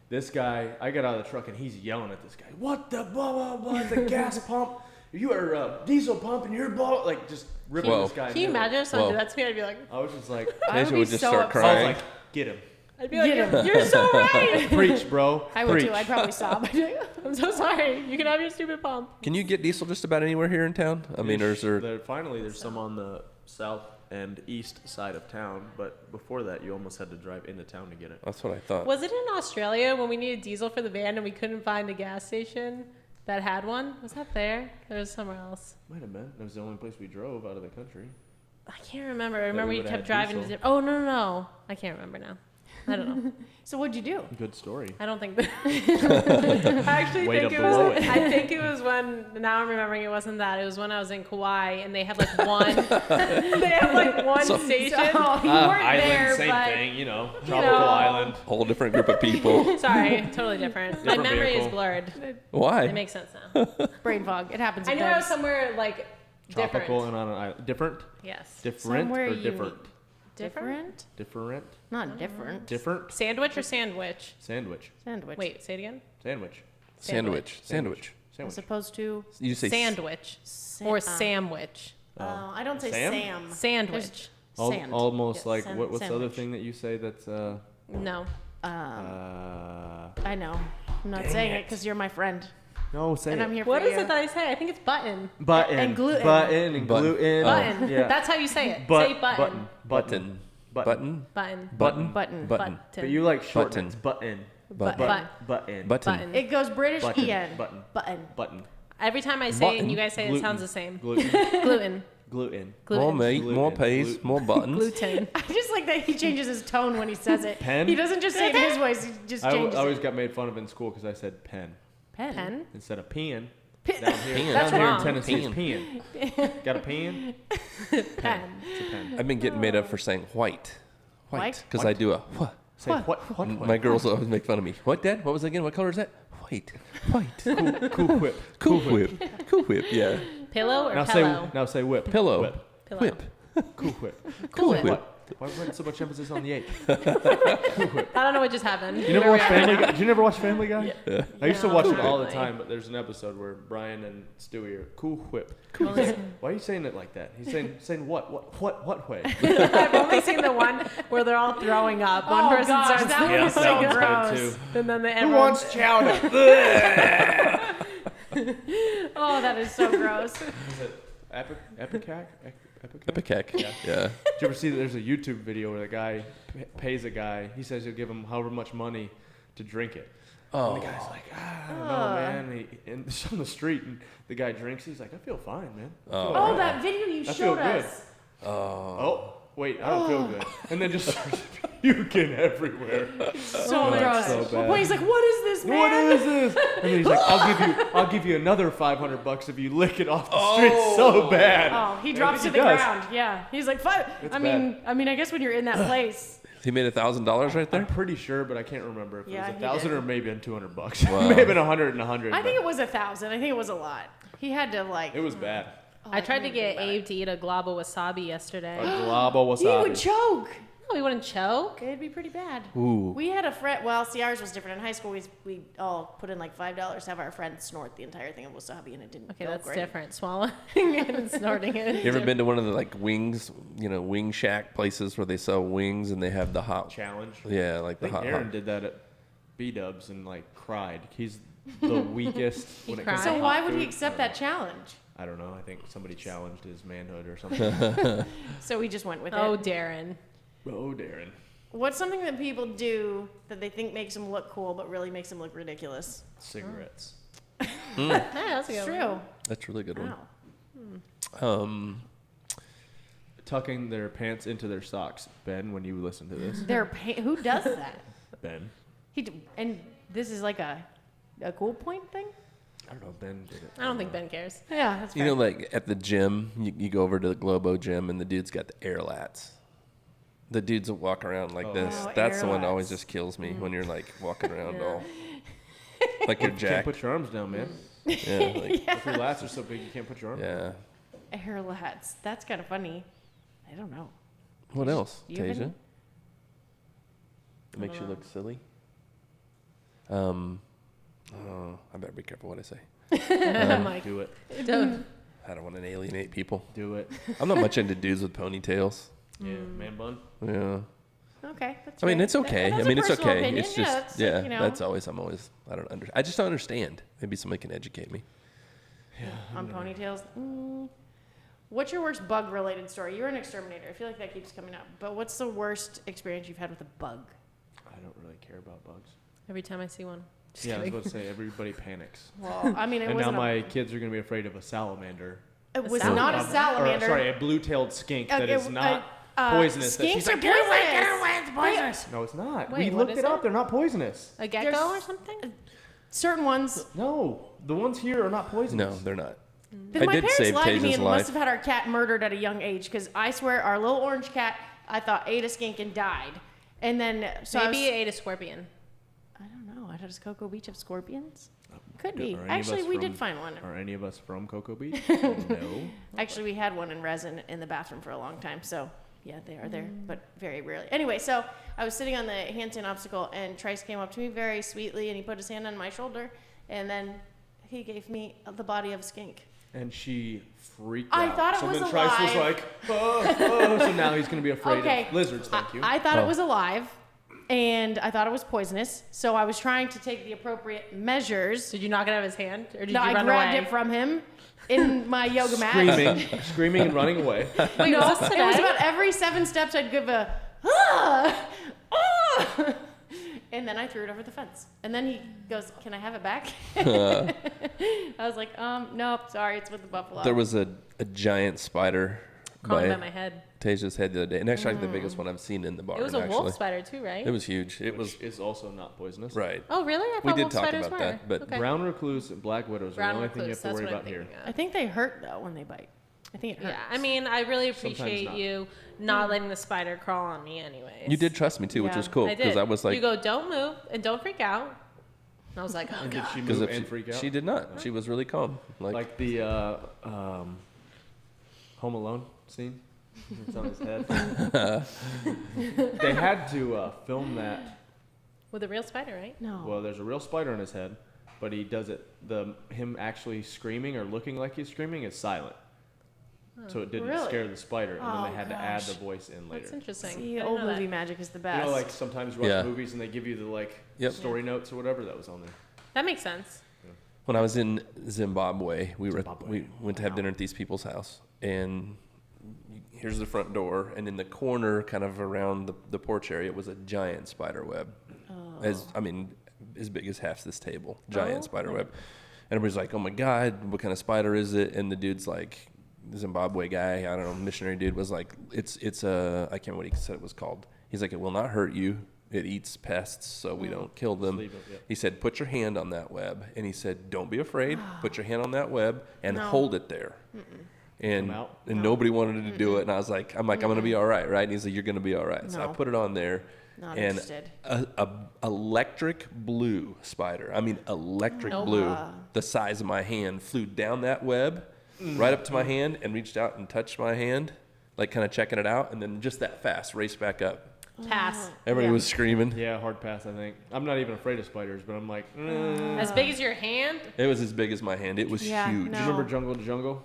This guy, I got out of the truck and he's yelling at this guy. What the blah blah blah? The gas pump. You are a diesel pump and you're blah. Like just ripping Whoa. this guy. Can you new. imagine if someone Whoa. did that to me? I'd be like, I was just like, I would Tasia be would just so start upset. I was crying. like, get him. I'd be like, Get you're so right. Preach, bro. I would Preach. too. I'd probably sob. I'm so sorry. You can have your stupid pump. Can you get diesel just about anywhere here in town? I mean, or is there? Finally, there's some on the south and east side of town, but before that, you almost had to drive into town to get it. That's what I thought. Was it in Australia when we needed diesel for the van and we couldn't find a gas station that had one? Was that there? There was somewhere else. Might have been. That was the only place we drove out of the country. I can't remember. I remember we we would've kept had driving. diesel. Oh, no. I can't remember now. I don't know. So what'd you do? Good story. I don't think that. I actually Way think to it blow was. it. I think it was when. Now I'm remembering it wasn't that. It was when I was in Kauai and they had like one. they have like one station. So, you weren't there, but you know, tropical know. island. Whole different group of people. sorry, totally different. My Different memory is vehicle. blurred. Why? It makes sense now. brain fog. It happens. I at knew I was times. somewhere like Tropical different. and on an island. Different? Yes. Different Somewhere or unique. different? Different? Different? Not different. Different? Sandwich or sandwich? Sandwich. Sandwich. Wait, say it again. Sandwich. Sandwich. Sandwich. As Sandwich. opposed to You say Sandwich sa- or sandwich. I don't say Sam? Sam. Sandwich. Sand. Almost Yes, like sand- what's the other sandwich. thing that you say that's No. I know. I'm not saying it because you're my friend, no, say and it. I'm here What for is you. it that I say? I think it's button. Button. And gluten. Button and Button. gluten. Button. Yeah. That's how you say it. But- say button. button. Button. Button. Button. Button. Button. Button. But you like short Button. names. Button. Button. Button. Button. Button. It goes British Button. en. Button. Button. Button. Every time I say it and Button. you guys say it, it Gluten. sounds the same. Gluten. Gluten. Gluten. More Gluten. meat, more Gluten. peas, Gluten. more buttons. Gluten. I just like that he changes his tone when he says it. Pen? He doesn't just say it in his voice. He just I changes always it. got made fun of in school because I said pen Pen. instead of pen. Pen. Down here, Pen. down That's here wrong. in Tennessee, it's pen. Got a pen? Pen. It's a pen. I've been getting made up for saying white. White. Because I do a what. Say what? My girls always make fun of me. What, Dad? What was it again? What color is that? White. Cool whip. Cool whip. Cool whip. Yeah. Pillow or Now pillow? say whip. Pillow. Whip. Pillow. Whip. Cool whip. Cool whip. whip. Why so much emphasis on the 8? I don't know what just happened. You never watch Family Guy? Did you never watch Family Guy? Yeah. I used to No, watch it not all the really. time, but there's an episode where Brian and Stewie are cool whip. Only- Why are you saying it like that? He's saying what way? I've only seen the one where they're all throwing up. One Oh, person gosh, starts that Yeah, was that so one's good gross. too. and then Who everyone. wants chowder? Oh, that is so gross. Is it Epicac? Epicac. Yeah. Yeah. Did you ever see that there's a YouTube video where the guy pays a guy, he says he'll give him however much money to drink it. Oh. And the guy's like, I don't know, man. And it's on the street, and the guy drinks. He's like, I feel fine, man. I feel Oh. Oh, alright." that video you I feel showed good. us. Oh, wait, I don't feel good. And then just starts puking everywhere. So Oh, gross. so bad. Well, he's like, what is this, man? What is this? And then he's like, I'll give you another $500 if you lick it off the street so bad. Oh, he And drops I to think the he does. ground. Yeah, he's like, "Five." It's I mean, I guess when you're in that place, He made $1,000 right I'm there. pretty sure, but I can't remember if Yeah, it was he 1,000 did. or maybe $200. Wow. It may have been 100 and 100. I think but it was 1,000. I think it was a lot. He had to like. it was bad. Oh, I tried to can't get think about Abe to eat a glob of wasabi yesterday. A glob of it. He would wasabi. choke. No, he wouldn't choke. It'd be pretty bad. Ooh. We had a friend. Well, see, ours was different. In high school, we all put in like $5 to have our friends snort the entire thing of wasabi, and it didn't. Okay, feel that's great. different. Swallowing and snorting it. You ever been to one of the like wings, wing shack places where they sell wings and they have the hot, Challenge. yeah, like I the think hot. Aaron did that at B-Dubs and like cried. He's the weakest when it comes to So cried? why hot would he food. accept that challenge? I don't know. I think somebody challenged his manhood or something. So we just went with Oh, it. Darren. Oh, Darren. What's something that people do that they think makes them look cool, but really makes them look ridiculous? Cigarettes. Yeah, that's a It's good true. one. That's a really good one. Wow. Tucking their pants into their socks. Ben, when you listen to this. Who does that? Ben. And this is like a cool point thing. I don't know. Ben did it. I don't think Ben cares. Yeah, that's You fair. know, like at the gym, you go over to the Globo gym and the dude's got the air lats. The dudes will walk around like this. Oh, That's the air one that always lats. just kills me when you're like walking around Yeah. all like you're Can't jacked. put your arms down, man. Yeah, like, If your lats are so big, you can't put your arms down. yeah. Air lats. That's kind of funny. I don't know. What else, you have any? Tasia? It makes you look silly. Oh, I better be careful what I say. I'm like, Do it. don't. I don't want to alienate people. Do it. I'm not much into dudes with ponytails. Yeah, man bun. Yeah. Okay, that's I mean, fair. it's okay. That's I a mean, it's personal okay. opinion. It's Yeah, just, that's, yeah, you know, that's always, I just don't understand. Maybe somebody can educate me. on ponytails. What's your worst bug-related story? You're an exterminator. I feel like that keeps coming up. But what's the worst experience you've had with a bug? I don't really care about bugs. Every time I see one. Just Yeah, I was kidding. about to say, everybody panics. Well, I mean, it And now wasn't. my kids are going to be afraid of a salamander. It was salamander? not a Or, salamander. sorry, a blue-tailed skink that is not uh, poisonous. that Skinks she's are like, "Get poisonous. poisonous. no, it's not. Wait, we what looked is it up. it? They're not poisonous. A gecko There's- or something? Certain ones. No, the ones here are not poisonous. No, they're not. Then I my did parents save lied to me Tasia's and life. must have had our cat murdered at a young age because I swear our little orange cat I thought ate a skink and died, and then so I Maybe was- it ate a scorpion. I don't know. Does Cocoa Beach have scorpions? Could be. Are any of Actually, us we from- did find one. Are any of us from Cocoa Beach? No. Actually, we had one in resin in the bathroom for a long time. So, yeah, they are there, but very rarely. Anyway, so I was sitting on the handstand obstacle, and Trice came up to me very sweetly, and he put his hand on my shoulder, and then he gave me the body of a skink. And she freaked I out. thought it so was then Trice was alive. like, oh. So now he's going to be afraid Okay. of lizards. Thank you. I thought Oh. it was alive, and I thought it was poisonous. So I was trying to take the appropriate measures. Did you knock it out of his hand? Or did No, you I run grabbed away? it from him in my yoga mat. screaming and running away. Wait, No, was this it was today? about every 7 steps I'd give a ah, ah, and then I threw it over the fence. And then he goes, "Can I have it back?" I was like, nope, sorry, it's with the buffalo. There was a giant spider Crawling by by my head. Tasia's head the other day, and actually the biggest one I've seen in the barn. It was a actually. wolf spider too, right? It was huge. It was Which is also not poisonous. right. Oh, really? I We thought did wolf talk spiders about were. that, but Okay. Brown recluse and black widows are Brown the only thing you recluse, have to that's worry what I'm about here. thinking I of. think they hurt though when they bite. I think it hurts. Yeah, I mean, I really Sometimes appreciate not. you not letting the spider crawl on me anyways. You did trust me too, which Yeah, was cool I because did. I was like, you go, don't move and don't freak out. And I was like, oh, And did God. she because move if and freak out? she did not, she was really calm. Like the Home Alone scene. It's on his head. They had to film that. With a real spider, right? No. Well, there's a real spider on his head, but he does it. Him actually screaming or looking like he's screaming is silent. So it didn't Really? scare the spider, and then Oh, they had to add gosh. the voice in later. That's interesting. See, I didn't old know that. movie magic is the You best. know, like sometimes you watch Yeah. movies and they give you the like Yep. story notes or whatever. That was on there. That makes sense. when I was in Zimbabwe, we Zimbabwe. went to have dinner at these people's house, and here's the front door, and in the corner, kind of around the porch area, was a giant spider web, as big as half this table, giant spider web. And everybody's like, "Oh my God, what kind of spider is it?" And the dude's like, the Zimbabwe guy, I don't know, missionary dude, was like, "It's a, I can't remember what he said it was called." He's like, "It will not hurt you. It eats pests, so we don't kill them." leave it, yeah. He said, "Put your hand on that web," and he said, "Don't be afraid. Put your hand on that web and No. hold it there." And Come out? nobody wanted to do it, and I was like, "I'm gonna be all right, right?" And he's like, "You're gonna be all right." So I No. put it on there, Not and interested. a electric blue spider. I mean, electric blue, the size of my hand, flew down that web, right up to my hand, and reached out and touched my hand, like kind of checking it out, and then just that fast raced back up. Pass. Everybody Yeah. was screaming. Yeah, hard pass. I think I'm not even afraid of spiders, but I'm like, As big as your hand? It was as big as my hand. It was Yeah, huge. no. Do you remember Jungle to Jungle?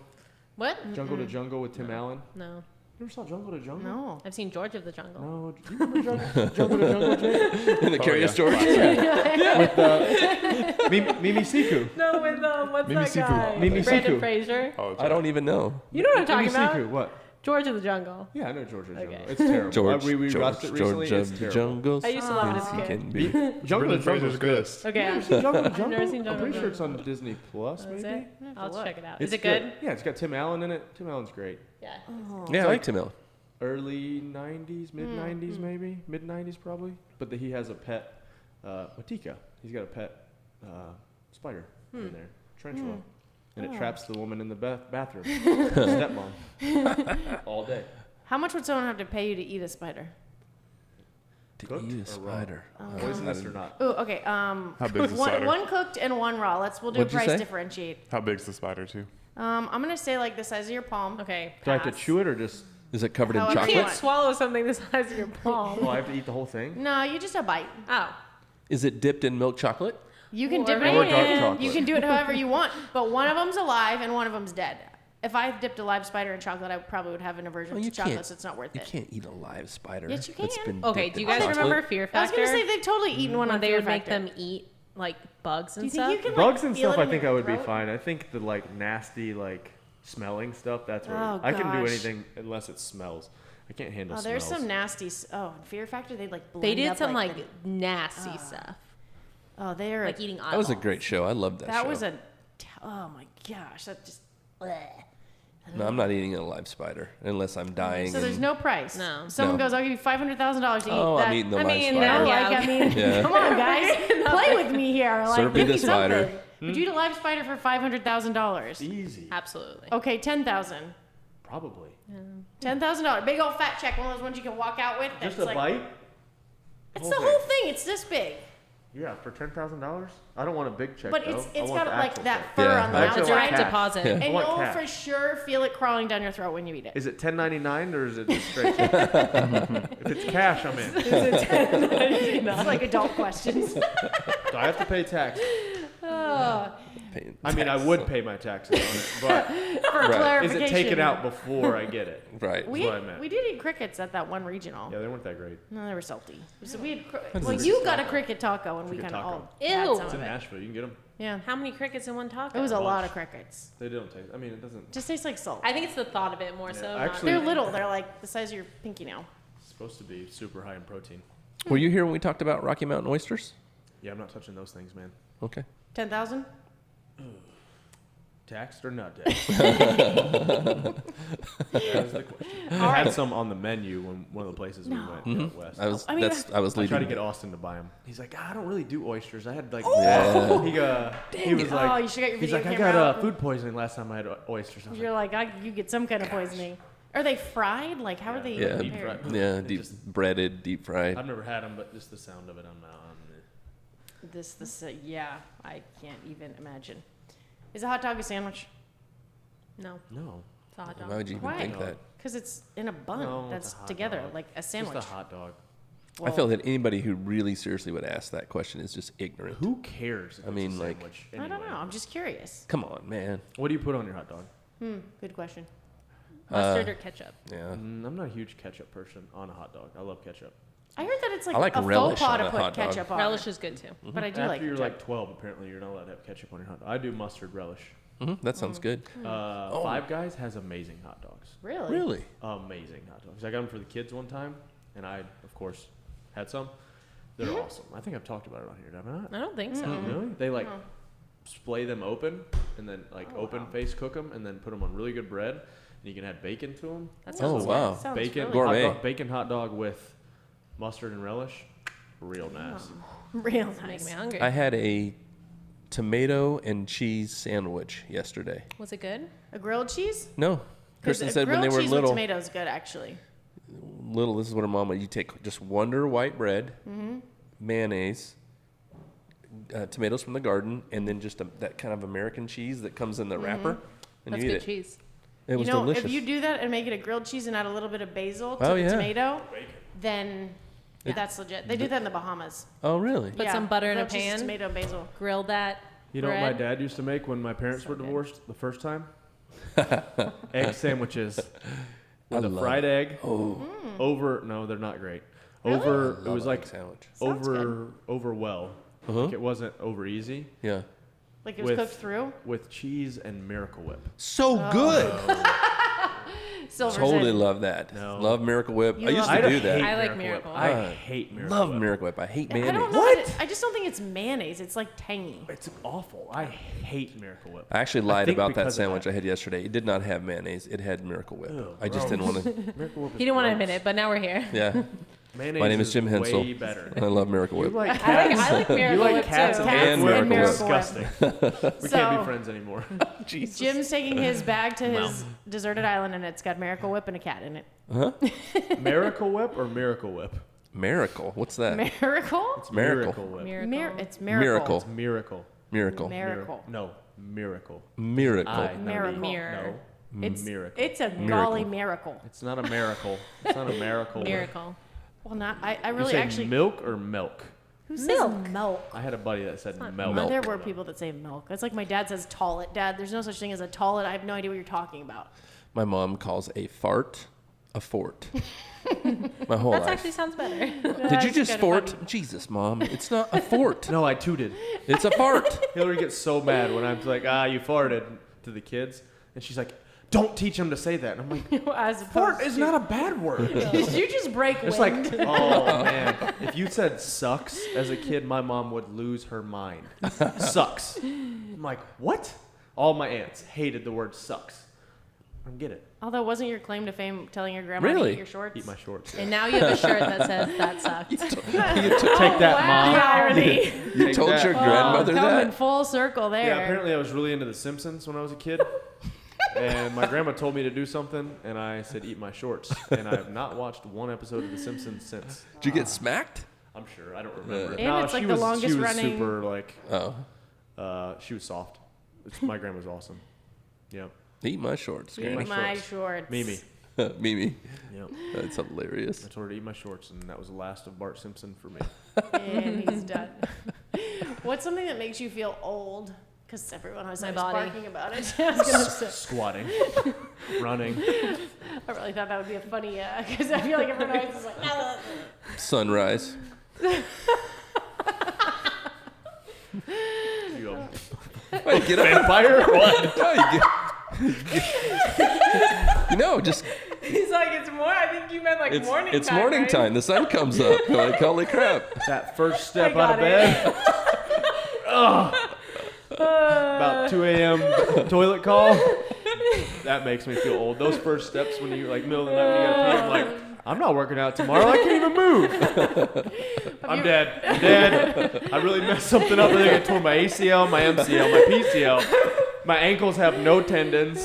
What? Jungle to Jungle with Tim Allen. No. You never saw Jungle to Jungle? No. I've seen George of the Jungle. No. Do you remember Jungle to Jungle, Jay? In the Curious George. With Mimi Siku. No, with what's Mimi that Sifu. guy? Mimi Brandon Sifu. Fraser. Oh, I don't even know. You know what I'm talking Mimi about? Siku. What? George of the Jungle. Yeah, I know George to Jungle. Okay. It's terrible. George, we George, watched it recently. George It's of the terrible. Jungle. I used to love it as a Yes, he kid. can be. Jungle to Brendan Fraser's Jungle's good. greatest. Okay. You seen Jungle to I've Jungle? never seen I'm Jungle pretty to sure it's on Disney Plus, Is maybe. it? I'll look. check it out. It's Is it good? Yeah, it's got Tim Allen in it. Tim Allen's great. Yeah. Yeah, I like Tim Allen. Early 90s, mid 90s maybe, mid 90s probably. But he has a pet, Matika. He's got a pet spider in there, tarantula, and it traps the woman in the bathroom, stepmom, all day. How much would someone have to pay you to eat a spider? To Cooked eat or a raw? spider. Poisonous or not? Oh, okay. How big's the spider? one cooked and one raw. We'll do What'd you a price say? differentiate. How big's the spider too? I'm gonna say like the size of your palm. Okay. Do I have to pass. chew it or just? Is it covered in However You you can't chocolate? swallow something the size of your palm. Oh, I have to eat the whole thing. No, you just a bite. Oh. Is it dipped in milk chocolate? You can Or dip it Or in. dark You chocolate. can do it however you want. But one of them's alive and one of them's dead. If I dipped a live spider in chocolate, I probably would have an aversion Oh, to you chocolate, can't- so it's not worth You it. can't eat a live spider. Yes, you that's can. been Okay, dipped do you in guys chocolate. remember Fear I was Factor? gonna say they've totally eaten one when on they Fear would make Factor. them eat like bugs Do and you think stuff? you can Bugs like, and feel stuff, it I in think your I would be throat? fine. I think the like nasty like smelling stuff. That's where Oh, I can do gosh. anything unless it smells. I can't handle Oh, there's smells. some nasty. In Fear Factor, they like blend They did up, some like the- nasty stuff, oh, they're like eating eyeballs. That was a great show. I loved that show. That was a. Oh my gosh, that just. bleh. No, I'm not eating a live spider unless I'm dying. So there's and- no price. No. Someone No. goes, "I'll give you $500,000 to eat Oh, that." I'm eating the I live mean, You know, spider. Yeah. like I mean, Yeah. come on, guys, play with me here. Like, Serve me give the spider. something. Would you eat a live spider for $500,000? easy. Absolutely. Okay, 10,000. Probably. $10,000. Big old fat check, one of those ones you can walk out with. Just that's a like, bite? It's the whole thing. It's this big, Yeah, for $10,000. I don't want a big check but though. it's I want got the like actual that check. fur Yeah. on the I It's a actually outside, want direct cash. deposit. Yeah. and I want you'll cash. for sure feel it crawling down your throat when you eat it. Is it 1099 or is it just straight? If it's cash, I'm in. It's like adult questions. Do I have to pay tax? Paying I mean, I tax. would pay my taxes on it, but For Right. is clarification. it taken out before I get it? Right. We, what I meant. we did eat crickets at that one regional. Yeah, they weren't that great. No, they were salty. So we had. does Well, this you got a cricket taco, and we Cricket kind of taco. all had Ew. some It's of in it. Nashville. You can get them. Yeah, How many crickets in one taco? it was a bunch. lot of crickets. They don't taste. I mean, it doesn't. Just tastes like salt. I think it's the thought of it more so. not- actually- They're little. They're like the size of your pinky nail. It's supposed to be super high in protein. Were you here when we talked about Rocky Mountain oysters? Yeah, I'm not touching those things, man. Okay. 10,000. Taxed or not taxed? That was the question. I had some on the menu when one of the places we went out west. I was I mean, I was I leading. tried to get Austin to buy them. He's like, I don't really do oysters. I had like, Yeah. he was like, Oh, you should get your he's video like, I camera got out. food poisoning last time I had oysters. I was You're like, you get some kind of poisoning. Are they fried? Like, how are they Yeah, deep prepared? fried. Yeah, It deep just- breaded, deep fried. I've never had them, but just the sound of it, I'm not on it. Yeah, I can't even imagine. Is a hot dog a sandwich? No, No, it's a hot Why dog. would you even Why? think that? Because it's in a bun No, it's that's a hot together, dog. like a sandwich. just a hot dog. I feel that anybody who really seriously would ask that question is just ignorant. Who cares? If I mean, it's a like- sandwich I don't anyway? know. I'm just curious. Come on, man. What do you put on your hot dog? Good question. Mustard or ketchup? Yeah. I'm not a huge ketchup person on a hot dog. I love ketchup. I heard that it's like, I like a relish faux pas on to a put hot dog. ketchup on. Relish is good too. But I do After like you're ketchup. like 12, apparently you're not allowed to have ketchup on your hot dog. I do mustard relish. That sounds good. Five Guys has amazing hot dogs. Really? Really? Amazing hot dogs. I got them for the kids one time, and I, of course, had some. They're awesome. I think I've talked about it on here, have I not? I don't think so. Really? They like splay them open and then like open face cook them and then put them on really good bread. And you can add bacon to them. That Oh, sounds wow. Sounds Bacon, really Gourmet. hot dog, bacon hot dog with mustard and relish. Real nice. Real Make nice. me hungry. I had a tomato and cheese sandwich yesterday. Was it good? A grilled cheese? No. 'Cause Kristen a said when they grilled were cheese little, with tomatoes good, actually. this is what her mom would. You take just Wonder white bread, mayonnaise, tomatoes from the garden, and then just that kind of American cheese that comes in the wrapper, and That's you eat good it. cheese. It was you know, delicious. if you do that and make it a grilled cheese and add a little bit of basil to Oh, the yeah. tomato, then that's legit. They do that in the Bahamas. Oh, really? Put some butter in a grilled cheese, pan. tomato, and basil. Grill that. You know what my bread. dad used to make when my parents were good. divorced the first time? Egg sandwiches with a love fried egg Mm. over. No, they're not great. Over. It Love was an like egg sandwich. Sounds over well. Like it wasn't over easy Yeah. Like it was cooked through. with cheese and Miracle Whip. So good. Silver's Totally Edge. love that. No. Love Miracle Whip. You I used love to it. do that. I like Miracle Whip. I Whip. hate Miracle Love Whip. Miracle Whip. I hate I mayonnaise. don't know. I just don't think it's mayonnaise. It's like tangy. It's awful. I hate Miracle Whip. I actually lied think about that because of sandwich that. I had yesterday. It did not have mayonnaise. It had Miracle Whip. Ew, I just didn't want to. Miracle Whip is He didn't want to gross. admit it, but now we're here. Yeah. Mayonnaise My name is Jim Hensel. Way better. And I love Miracle You Whip. like I cats. like You Miracle like Whip cats too. And Whip. Miracle Whip. Disgusting. We So- can't be friends anymore. Jim's taking his bag to his deserted island, and it's got Miracle Whip and a cat in it. Miracle Whip or Miracle Whip? Miracle. What's that? Miracle? It's Miracle. Whip. Miracle. It's miracle. Miracle. Miracle. Miracle. Miracle. No, miracle. Miracle. I, not Miracle. E. Mirror. No, It's miracle. It's a golly miracle. It's not a miracle. It's not a miracle. Miracle. Well, not. I You really say actually. milk or milk? Who says Milk. milk? I had a buddy that said milk. Well, there were people that say milk. That's like my dad says tollet. Dad, there's no such thing as a tollet. I have no idea what you're talking about. My mom calls a fart a fort. My whole That life. actually sounds better. Did you That's just kinda fort? funny. Jesus, Mom. It's not a fort. No, I tooted. It's a fart. Hillary gets so mad when I'm like, you farted to the kids. And she's like, don't teach them to say that. And I'm like, As fart opposed is to- not a bad word. Did you just break It's wind? like, oh man, if you said sucks as a kid, my mom would lose her mind. Sucks. I'm like, what? All my aunts hated the word sucks. I don't get it. Although, wasn't your claim to fame telling your grandma Really? to eat your shorts? Eat my shorts. And now you have a shirt that says that sucked. Take that, Mom. The irony. You Take told that. your grandmother Coming that? full circle there. Yeah, apparently I was really into The Simpsons when I was a kid. And my grandma told me to do something, and I said, eat my shorts. And I have not watched one episode of The Simpsons since. Did you get smacked? I'm sure. I don't remember. And No, it's like she the was, longest she was running- super, like, Oh. she was soft. My grandma's awesome. Yeah. Eat my shorts, Eat Granny. my shorts. shorts. Mimi. Mimi. Yeah. That's hilarious. I told her to eat my shorts, and that was the last of Bart Simpson for me. And he's done. What's something that makes you feel old? Because everyone was My always body. barking about it. I was gonna say. Squatting. Running. I really thought that would be a funny, because I feel like everyone always is like, "Ah." Sunrise. You go, Hey, get up. vampire? What? No, just He's like, it's more. I think you meant like it's morning it's time. morning right? time. The sun comes up. You're like, holy crap. That first step I out of got it. bed. about 2 a.m. toilet call. That makes me feel old. Those first steps when you're like middle of the night when you gotta pee, I'm like, I'm not working out tomorrow. I can't even move. I'm dead. I'm dead. I really messed something up. I think I tore my ACL, my MCL, my PCL. My ankles have no tendons.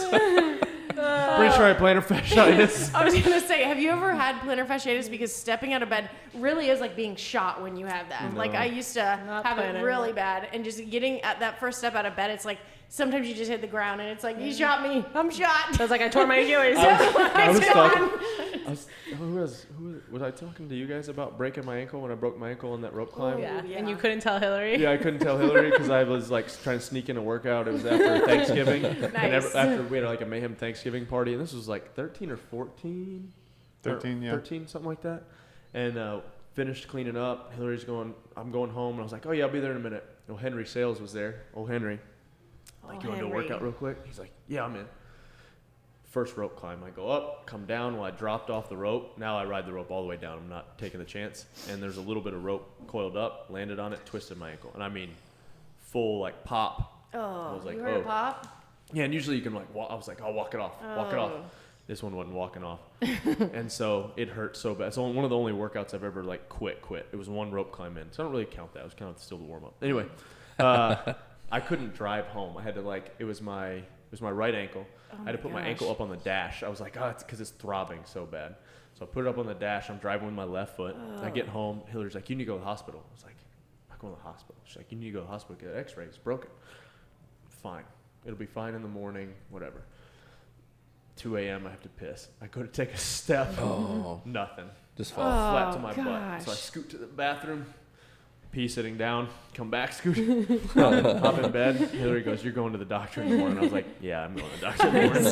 Pretty sure I have plantar fasciitis. I was gonna say, have you ever had plantar fasciitis? Because stepping out of bed really is like being shot when you have that. No. Like I used to have it really bad, and just getting at that first step out of bed, it's like sometimes you just hit the ground and it's like, he shot me. I'm shot. I was like, I tore my Achilles. I was talking. Was I talking to you guys about breaking my ankle when I broke my ankle on that rope climb? Yeah. Yeah. And you couldn't tell Hillary. Yeah, I couldn't tell Hillary because I was like trying to sneak in a workout. It was after Thanksgiving. And Nice. after we had like a Mayhem Thanksgiving party, and this was like 13 or 14. 13, yeah. 13, something like that. And finished cleaning up. Hillary's going, I'm going home. And I was like, oh yeah, I'll be there in a minute. Well, Henry Sales was there. Old Henry. Like, you want to do a workout real quick? He's like, yeah, I'm in. First rope climb. I go up, come down. Well, I dropped off the rope. Now I ride the rope all the way down. I'm not taking the chance. And there's a little bit of rope coiled up, landed on it, twisted my ankle. And I mean, full like pop. I Oh, was like, you heard oh. a pop? Yeah, and usually you can like walk. I was like, I'll walk it off. Walk it off. Oh. This one wasn't walking off. And so it hurt so bad. It's one of the only workouts I've ever like quit. It was one rope climb in. So I don't really count that. It was kind of still the warm up. Anyway, I couldn't drive home. I had to like, it was my right ankle. I had to put my ankle up on the dash. I was like, oh, it's because it's throbbing so bad. So I put it up on the dash. I'm driving with my left foot. I get home. Hillary's like, you need to go to the hospital. I was like, I'm not going to the hospital. She's like, you need to go to the hospital, get an x-ray. It's broken. Fine. It'll be fine in the morning, whatever. 2 a.m. I have to piss. I go to take a step. Oh. Nothing. Just fall. Flat to my butt. gosh. So I scoot to the bathroom, pee sitting down, come back, scoot, hop in bed. Hillary goes, you're going to the doctor in the morning. I was like, yeah, I'm going to the doctor in the morning.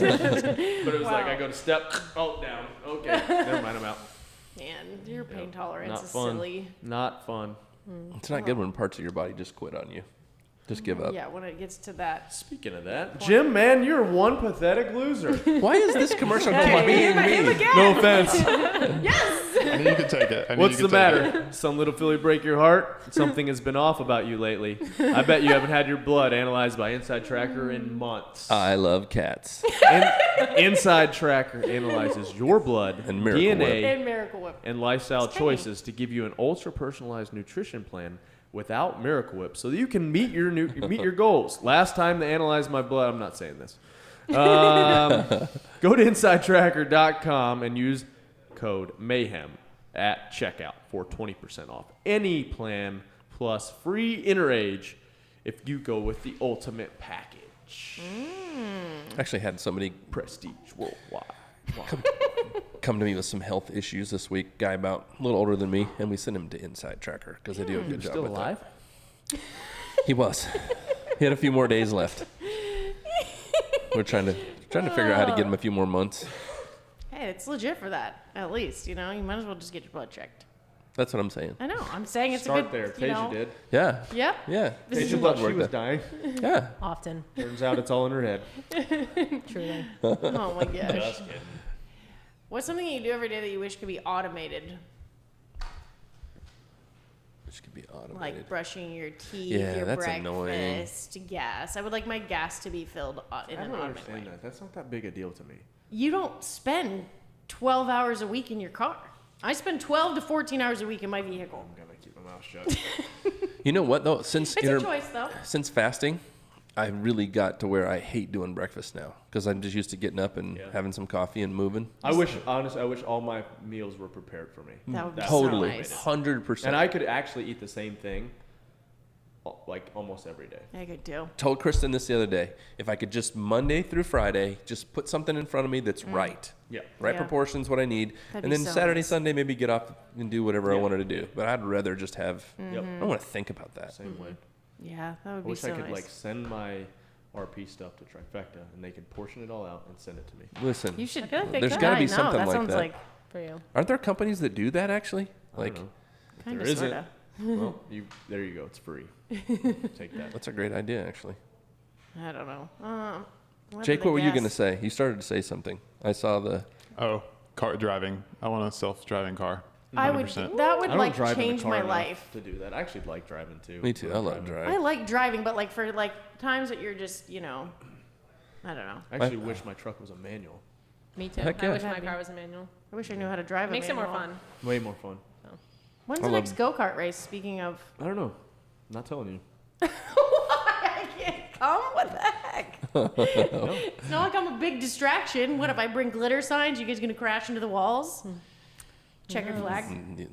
But it was like, I go to step, oh, down. Okay, never mind, I'm out. Man, your pain tolerance Not is fun. silly. Not fun. It's not good when parts of your body just quit on you. Just give up. Yeah, when it gets to that. Speaking of that, Jim, man, you're one pathetic loser. Why is this commercial Hey, being him me? again. No offense. I knew you could take it. I knew What's you the could take it. matter? Some little filly break your heart? Something has been off about you lately. I bet you haven't had your blood analyzed by Inside Tracker in months. I love cats. Inside Tracker analyzes your blood, And Miracle DNA, And Miracle Whip. and lifestyle It's choices to give you an ultra-personalized nutrition plan without Miracle Whip, so that you can meet your goals. Last time they analyzed my blood, I'm not saying this. Go to InsideTracker.com and use code Mayhem at checkout for 20% off any plan plus free InterAge if you go with the ultimate package. Actually had somebody Prestige worldwide. come to me with some health issues this week. Guy about a little older than me, and we sent him to Inside Tracker because they do a good job. Still with alive? that. He was. He had a few more days left. We're trying to figure out how to get him a few more months. Hey, it's legit for that, at least. You know, you might as well just get your blood checked. That's what I'm saying. I know. I'm saying it's a Start good. there. You Tasia know. did. Yeah. Yep. Yeah. This is Tasia thought she work was that. dying. Yeah. Often. Turns out it's all in her head. Truly. Oh my gosh. What's something you do every day that you wish could be automated? Which could be automated. Like brushing your teeth, Yeah, your that's annoying. breakfast, gas. I would like my gas to be filled in I an don't automated understand way. that. That's not that big a deal to me. You don't spend 12 hours a week in your car. I spend 12 to 14 hours a week in my vehicle. I'm gonna keep my mouth shut. You know what though? Since It's a choice, though. since fasting, I really got to where I hate doing breakfast now because I'm just used to getting up and Yeah. having some coffee and moving. Honestly, I wish all my meals were prepared for me. That would be Totally, so nice. 100%. And I could actually eat the same thing, like almost every day. I could do. told Kristen this the other day. If I could just Monday through Friday, just put something in front of me that's right. Yeah. Right Yeah. proportions, what I need. That'd and be then so Saturday, nice. Sunday, maybe get off and do whatever I Yeah. wanted to do. But I'd rather just have, Yep. I don't want to think about that. Same way. Yeah, that would I be wish so I could nice. like send my RP stuff to Trifecta and they could portion it all out and send it to me. Listen, You should. I feel like they There's could. gotta be I know, something that like sounds that. like For you. aren't there companies that do that actually? I Like, don't know. kind There of isn't. sorta. Well, there you go. It's free. Take that. that's a great idea actually. I don't know. Jake, what were you going to say? You started to say something. I saw the. Oh, car driving. I want a self-driving car. I would. 100%. That would I don't like drive in a change car my enough life. to do that. I actually like driving too. Me too. I love I driving. like driving, but like for like times that you're just, I don't know. I actually wish my truck was a manual. Me too. Heck I yeah. wish my car was a manual. I wish I knew how to drive. Makes a it more manual. fun. Way more fun. When's I the love- next go kart race? Speaking of, I don't know. Not telling you. I can't come. What the heck? It's not like I'm a big distraction. What if I bring glitter signs? You guys gonna crash into the walls? Checker flag.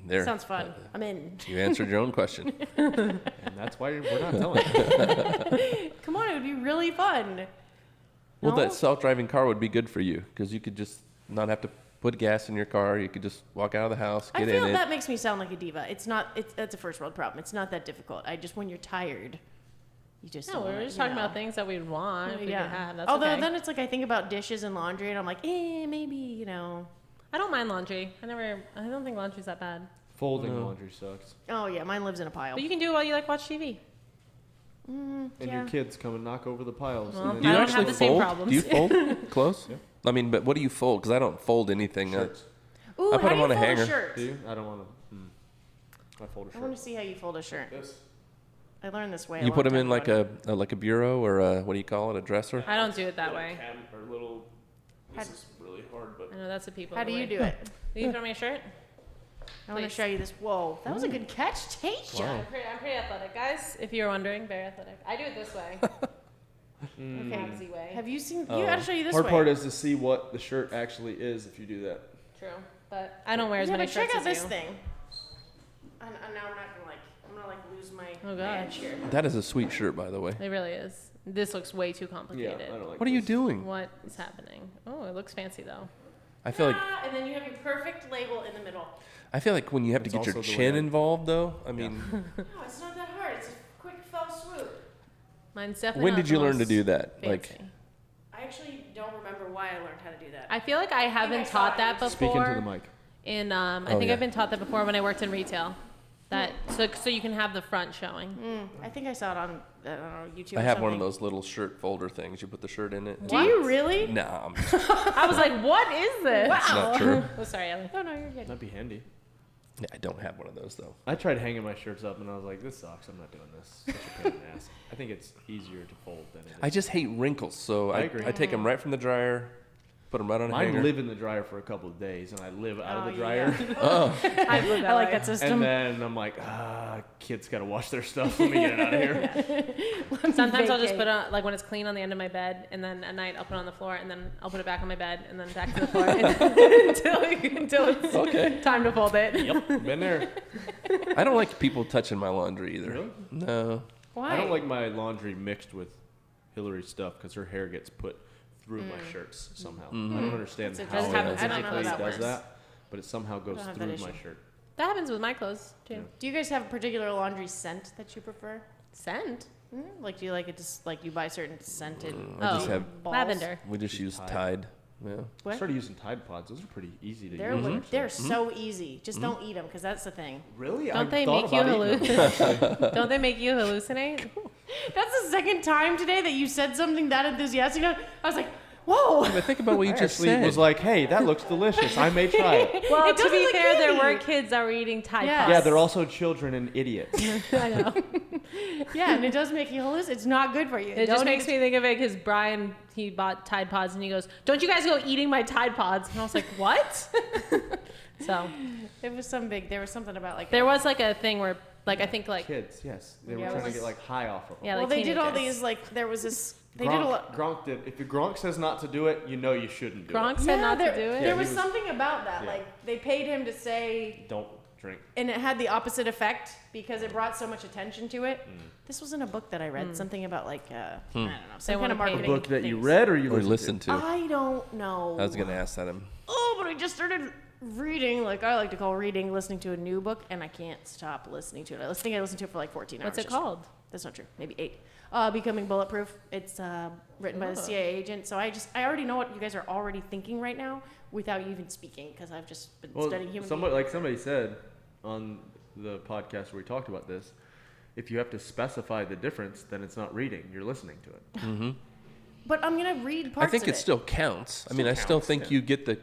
There. Sounds fun. I'm in. You answered your own question. And that's why we're not telling you. Come on, it would be really fun. Well, No? that self-driving car would be good for you because you could just not have to put gas in your car. You could just walk out of the house, I get feel in that it. makes me sound like a diva. It's not. That's a first world problem. It's not that difficult. When you're tired, you just. No, don't we were wanna, just talking you know. about things that we'd want if we could have. That's Although okay. then it's like I think about dishes and laundry, and I'm like, maybe. I don't mind laundry. I don't think laundry's that bad. Folding laundry sucks. Oh yeah, mine lives in a pile. But you can do it while you like watch TV. And Yeah. your kids come and knock over the piles. Well, and Do you I don't actually have the same fold? problems. Do you fold clothes? Yeah. I mean, but what do you fold? Because I don't fold anything. Shirts. Ooh, I put how them do you on a fold hanger. a shirt? Do you? I don't want to. I fold a I want shirt. to see how you fold a shirt. This. I learned this way. You put them in like a bureau or what do you call it? A dresser? I don't do it that way. Or little. This This is really hard, but I know that's the people. How do you do it? Will you throw me a shirt? I want to Please. show you this. Whoa, that was a good catch, Tasha. Wow. I'm pretty athletic, guys. If you're wondering, very athletic. I do it this way. Okay. Easy way. Have you seen? Oh. You got to show you this hard way. part is to see what the shirt actually is if you do that. True. But I don't wear as yeah, many but check shirts out as this you. thing. And now I'm gonna lose my Oh, my God. edge here. That is a sweet shirt, by the way. It really is. This looks way too Yeah, complicated. I don't like What are you this. doing? What is happening? Oh, it looks fancy though. I feel like And then you have your perfect label in the middle. when you have to It's get your also the chin way I- involved, though. I mean, No, it's not that hard. It's a quick fell swoop. Mine's definitely. when not did the you learn to most do that? fancy. Like, I actually don't remember why I learned how to do that. I feel like I haven't saw taught it. that before. Speak into the mic. In I Oh, think yeah. I've been taught that before when I worked in retail. That so you can have the front showing. I think I saw it on I don't know, YouTube. I or have one of something. those little shirt folder things. You put the shirt in it. Do you really? Nah, I'm I was like, what is this? not true. Oh, sorry, Ellie. No, you're good. That'd be handy. Yeah, I don't have one of those though. I tried hanging my shirts up and I was like, this sucks. I'm not doing this. Such a pain in the ass. I think it's easier to fold than it is. I just hate wrinkles, so I I agree. take them right from the dryer, put them right on a Mine hanger. live in the dryer for a couple of days, and I live out of Oh, the dryer. I like that system. And then I'm like, kids gotta wash their stuff. Let me get it out of here. Sometimes I'll just Vacate. put it like when it's clean on the end of my bed, and then at night I'll put it on the floor, and then I'll put it back on my bed, and then back to the floor until it's Okay. time to fold it. Yep, been there. I don't like people touching my laundry either. Really? No. Why? I don't like my laundry mixed with Hillary's stuff because her hair gets put through my shirts somehow. I don't understand That's how interesting. it I don't know how physically that does works. that, but it somehow goes don't have that through my issue. shirt. That happens with my clothes too. Yeah. Do you guys have a particular laundry scent that you prefer? Scent. Like, do you like it just like you buy certain scented? I just have. balls? Lavender. We just use Tide. Tide. Yeah. I What? started using Tide Pods. Those are pretty easy to They're use. li- actually. they're so easy. Just don't eat them because that's the thing. Really? Don't I've they thought make you about eating them. hallucinate? Don't they make you hallucinate? That's the second time today that you said something that enthusiastic. I was like, whoa. But think about what you I just actually said. was like, hey, that looks delicious. I may try it. Well, It to doesn't be look fair, there were candy. kids that were eating Tide Yes. Pods. Yeah, they're also children and idiots. I know. Yeah, and it does make you hallucinate. It's not good for you. It just Don't makes eat me think of it because Brian, he bought Tide Pods and he goes, "Don't you guys go eating my Tide Pods?" And I was like, "What?" So It was some big. There was something about like. there was like a thing where, like, I think like Kids, yes. They were Yeah, it trying to was- get like high off of them. yeah, Well, like they did all teenagers. these like. There was this. They Gronk, did a lot. Gronk did. If your Gronk says not to do it, you know you shouldn't do Gronk it. said not there, to do it. Yeah, There he was was- something about that. Yeah. Like they paid him to say, Don't drink. and it had the opposite effect because it brought so much attention to it. This was in a book that I read. Something about like I don't know, some kind wanna of pay A marketing. book that you things. read or you or listened to? listen to. I don't know. I was gonna ask that him. Oh, but I just started reading, like I like to call reading, listening to a new book, and I can't stop listening to it. I think I listened to it for like 14 hours. What's it yesterday. called? That's not true. Maybe 8. Becoming Bulletproof. It's written by the Oh. CIA agent. So I already know what you guys are already thinking right now without you even speaking because I've just been studying human somebody, beings. like somebody said on the podcast where we talked about this, if you have to specify the difference, then it's not reading. You're listening to it. But I'm gonna read I parts think of it still counts. I mean, I still think you get the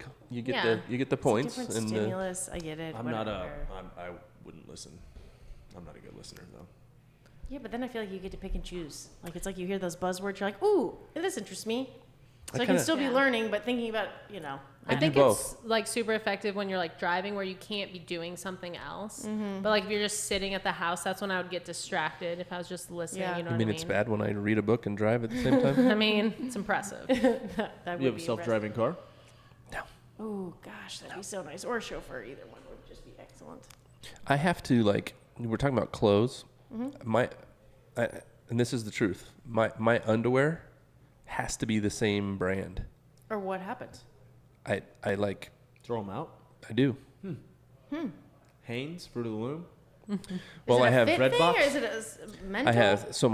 points. Different And stimulus. I get it. I wouldn't listen. I'm not a good listener though. Yeah, but then I feel like you get to pick and choose. Like it's like you hear those buzzwords, you're like, ooh, this interests me. So I can kinda- still be Yeah. learning, but thinking about, I do think both. it's like super effective when you're like driving where you can't be doing something else. But like if you're just sitting at the house, that's when I would get distracted if I was just listening. Yeah. You know I what mean, I it's bad when I read a book and drive at the same time. I mean, it's impressive. that would You have a be self-driving car? Oh gosh, that'd be so nice. Or a chauffeur, either one would just be excellent. I have to we're talking about clothes. And this is the truth. My underwear has to be the same brand. Or what happens? I Throw them out. I do. Hanes, Fruit of the Loom. Well, is it I a have fit Red thing, Box? or is it mental? I have so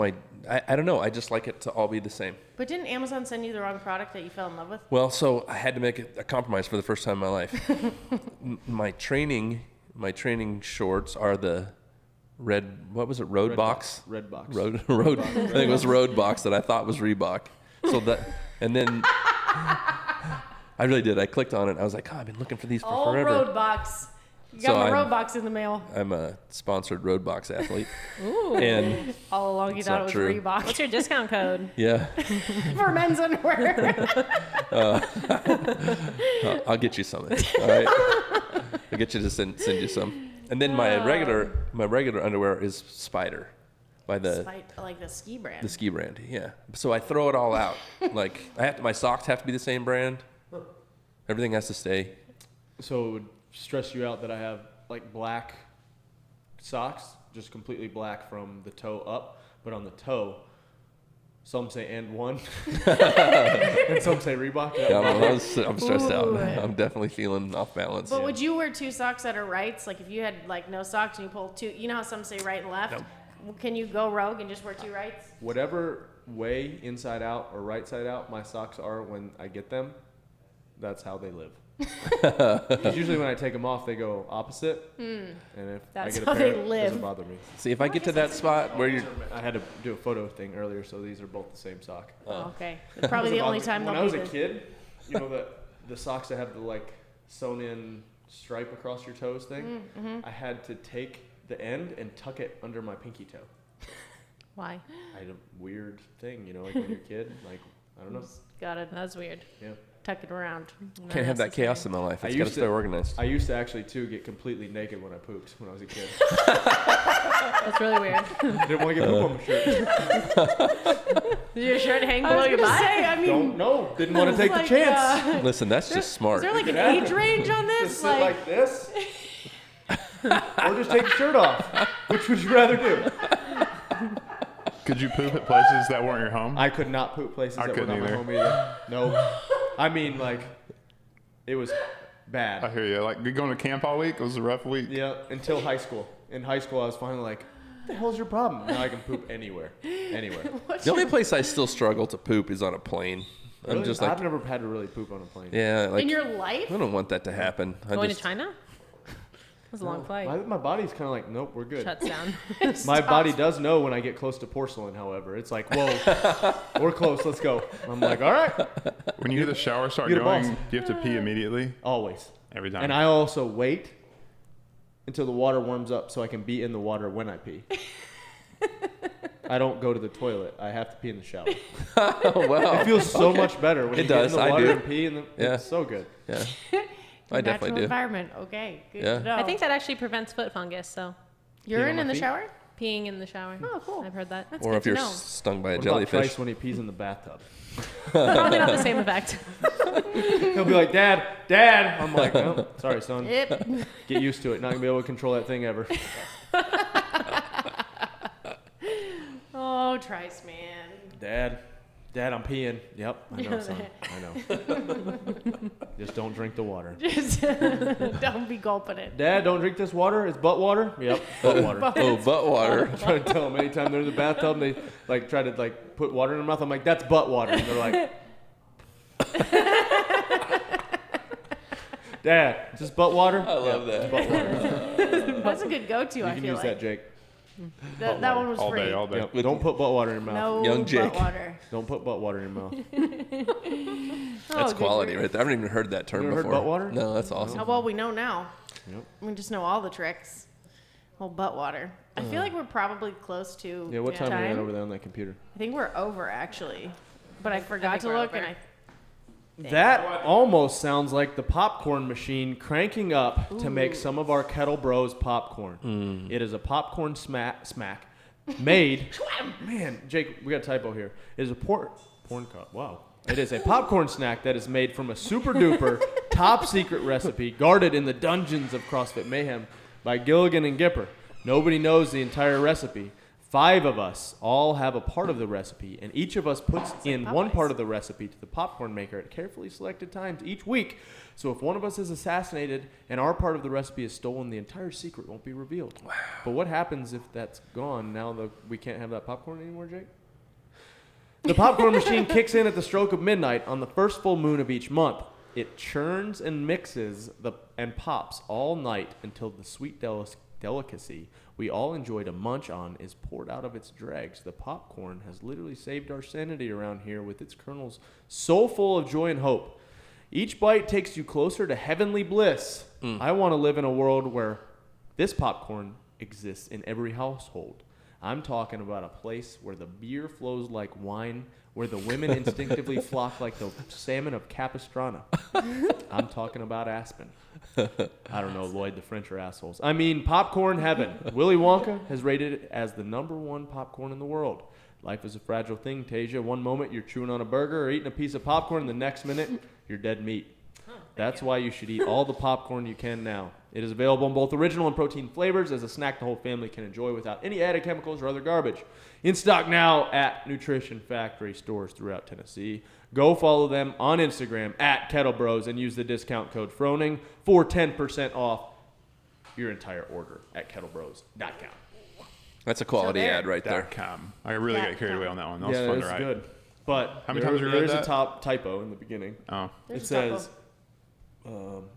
I don't know. I just like it to all be the same. But didn't Amazon send you the wrong product that you fell in love with? Well, so I had to make a compromise for the first time in my life. My training shorts are the red. What was it? Road box. Red Box. Road. I think it was Road Box that I thought was Reebok. So that, and then I really did. I clicked on it. I was like, I've been looking for these for Oh, forever. Roadbox. You got So my I'm- Roadbox in the mail. I'm a sponsored Road Box athlete, Ooh. and All along you It's thought not it was true. Reebok What's your discount code? yeah, for men's underwear. I'll get you some. All right, I'll get you to send you some. And then my regular underwear is Spider, by Like the ski brand. the ski brand. Yeah. So I throw it all out. Like my socks have to be the same brand. Everything has to stay. So it would stress you out that I have like black socks, just completely black from the toe up, but on the toe, some say and one, and some say Reebok. Yeah, I'm stressed out. Ooh. I'm definitely feeling off balance. But would you wear two socks that are rights? Like if you had like no socks and you pull two, you know how some say right and left? Can you go rogue and just wear two rights? Whatever way, inside out or right side out, my socks are when I get them, that's how they live. 'Cause usually when I take them off, they go opposite, and if That's I get a how pair, they it live. doesn't bother me. See, if I get to that spot where you're, I had to do a photo thing earlier, so these are both the same sock. Oh, okay. Probably the only time when they'll I was be a the- kid, you know the socks that have the like sewn in stripe across your toes thing. I had to take the end and tuck it under my pinky toe. Why? I had a weird thing, you know, like when you're a kid, like I don't know. Got to That's weird. Yeah, tuck it around. can't have that chaos in my life. I It's got to used stay to- organized. I used to actually too get completely naked when I pooped when I was a kid. That's really weird. Didn't want to get poop on my shirt. Did your shirt hang I below was your gonna butt? say, I mean, Don't know. Didn't want to take like, the chance. Listen, that's just is smart. there like an Yeah. age range on Just this? sit like this, or just take the shirt off. Which would you rather do? Could you poop at places that weren't your home? I could not poop places I that were couldn't not my either. home either. No, I mean like, it was I bad. hear you. Like going to camp all week was a rough week. Yeah, until high school. In high school, I was finally like, "What the hell's your problem?" Now I can poop anywhere, anywhere. The only place I still struggle to poop is on a plane. I'm Really? just like, I've never had to really poop on a plane. yeah, like in your life? I don't want that to happen. I Going just, to China? It was a long flight. My body's kind of like, nope, we're good. Shuts down. My body does know when I get close to porcelain, however. It's like, whoa, we're close, let's go. I'm like, all right, When you hear the shower start You're the going, boss. do you have to pee immediately? always. Every time. And I also wait until the water warms up so I can be in the water when I pee. I don't go to the toilet. I have to pee in the shower. oh wow, It feels so much better when It you does, get in I the water do. and pee. Yeah. It's so good. yeah, I definitely Natural do. environment. Okay, good Yeah. to know. I think that actually prevents foot fungus, so urine my in the feet? shower? peeing in the shower. Oh, cool. I've heard that. That's Or good if to you're know. stung by a What about jellyfish. Bryce when he pees in the bathtub? Probably not the same effect. He'll be like, Dad. I'm like, no, sorry, son. Yep. Get used to it. Not gonna be able to control that thing ever. Oh, Trice, man. Dad, I'm peeing. Yep, I know, son. I know. Just don't drink the water. Just don't be gulping it. Dad, don't drink this water. It's butt water. Yep, butt water. Oh, butt water. I'm trying to tell them anytime they're in the bathtub, they like try to like put water in their mouth. I'm like, that's butt water. And they're like, Dad, is this butt water? I love Yeah, that. Butt water. That's a good go-to, You I can feel use like. that, Jake. That one was all free. day, all day. Yep. Don't put butt water in your mouth. No Young Jake. butt water. Don't put butt water in your mouth. That's good quality grief. right there. I haven't even heard that term You ever heard before. butt water? No, that's awesome. Oh, well, we know now. Yep. We just know all the tricks. Whole butt water. I feel like we're probably close to Yeah, what time are we at time. over there on that computer? I think we're over actually, but I forgot to we're look, over. and That almost sounds like the popcorn machine cranking up to make some of our Kettle Bros popcorn. It is a popcorn smack made. Man, Jake, we got a typo here. It is a porn cup. Wow. It is a popcorn snack that is made from a super duper top secret recipe guarded in the dungeons of CrossFit Mayhem by Gilligan and Gipper. Nobody knows the entire recipe. 5 of us all have a part of the recipe, and each of us puts in one part of the recipe to the popcorn maker at carefully selected times each week. So if one of us is assassinated and our part of the recipe is stolen, the entire secret won't be revealed. Wow. But what happens if that's gone now that we can't have that popcorn anymore, Jake? The popcorn machine kicks in at the stroke of midnight on the first full moon of each month. It churns and mixes and pops all night until the sweet delicacy we all enjoy to munch on is poured out of its dregs. The popcorn has literally saved our sanity around here with its kernels so full of joy and hope. Each bite takes you closer to heavenly bliss. I want to live in a world where this popcorn exists in every household. I'm talking about a place where the beer flows like wine, where the women instinctively flock like the salmon of Capistrano. I'm talking about Aspen. I don't know, Lloyd, the French are assholes. I mean, popcorn heaven. Willy Wonka has rated it as the #1 popcorn in the world. Life is a fragile thing, Tasia. One moment you're chewing on a burger or eating a piece of popcorn, the next minute you're dead meat. That's why you should eat all the popcorn you can now. It is available in both original and protein flavors as a snack the whole family can enjoy without any added chemicals or other garbage. In stock now at Nutrition Factory stores throughout Tennessee. Go follow them on Instagram at Kettle Bros and use the discount code Froning for 10% off your entire order at kettlebros.com. That's a quality So there. ad right there. .com. I really got carried away on that one. That was Yeah, fun that's to write. good. But How many times have you read there's that? a top typo in the beginning. Oh, There's It a typo. says,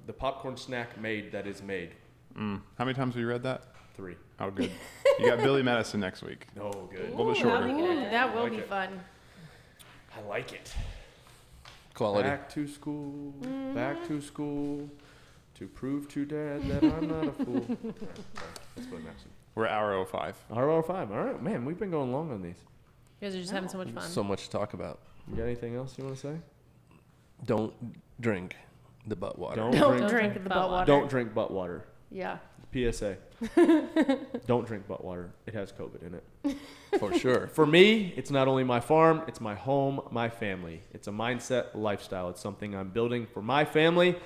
the popcorn snack made that is made. how many times have you read that? 3. Oh, good. You got Billy Madison next week. No, good. A little bit Ooh, that'll shorter. be good. That will like be it. fun. I like it. Quality. Back to school, back to school, to prove to Dad that I'm not a fool. Let's go next. We're at hour 05. RO5. All right, man, we've been going long on these. You guys are just having so much fun. So much to talk about. You got anything else you want to say? Don't drink the butt water. Don't drink the butt water. Don't drink butt water. Yeah. PSA. Don't drink butt water. It has COVID in it. For sure. For me, it's not only my farm, it's my home, my family. It's a mindset, a lifestyle. It's something I'm building for my family,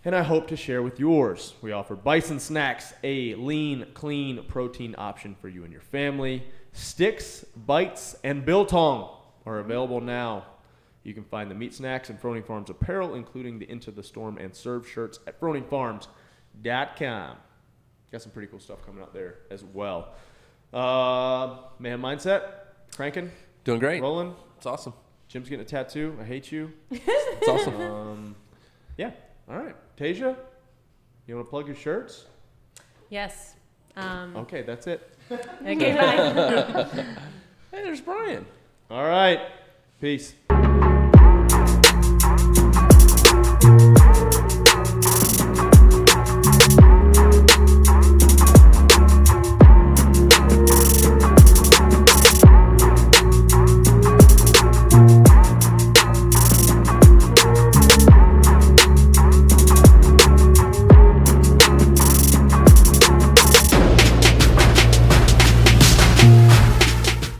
and I hope to share with yours. We offer Bison Snacks, a lean, clean protein option for you and your family. Sticks, Bites, and Biltong are available now. You can find the meat snacks and Froning Farms apparel, including the Into the Storm and Serve shirts at FroningFarms.com. Got some pretty cool stuff coming out there as well. Man Mindset, cranking, Doing great. rolling. It's awesome. Jim's getting a tattoo. I hate you. It's awesome. Yeah. All right. Tasia, you want to plug your shirts? Yes. Okay, that's it. Okay, bye. Hey, there's Brian. All right. Peace.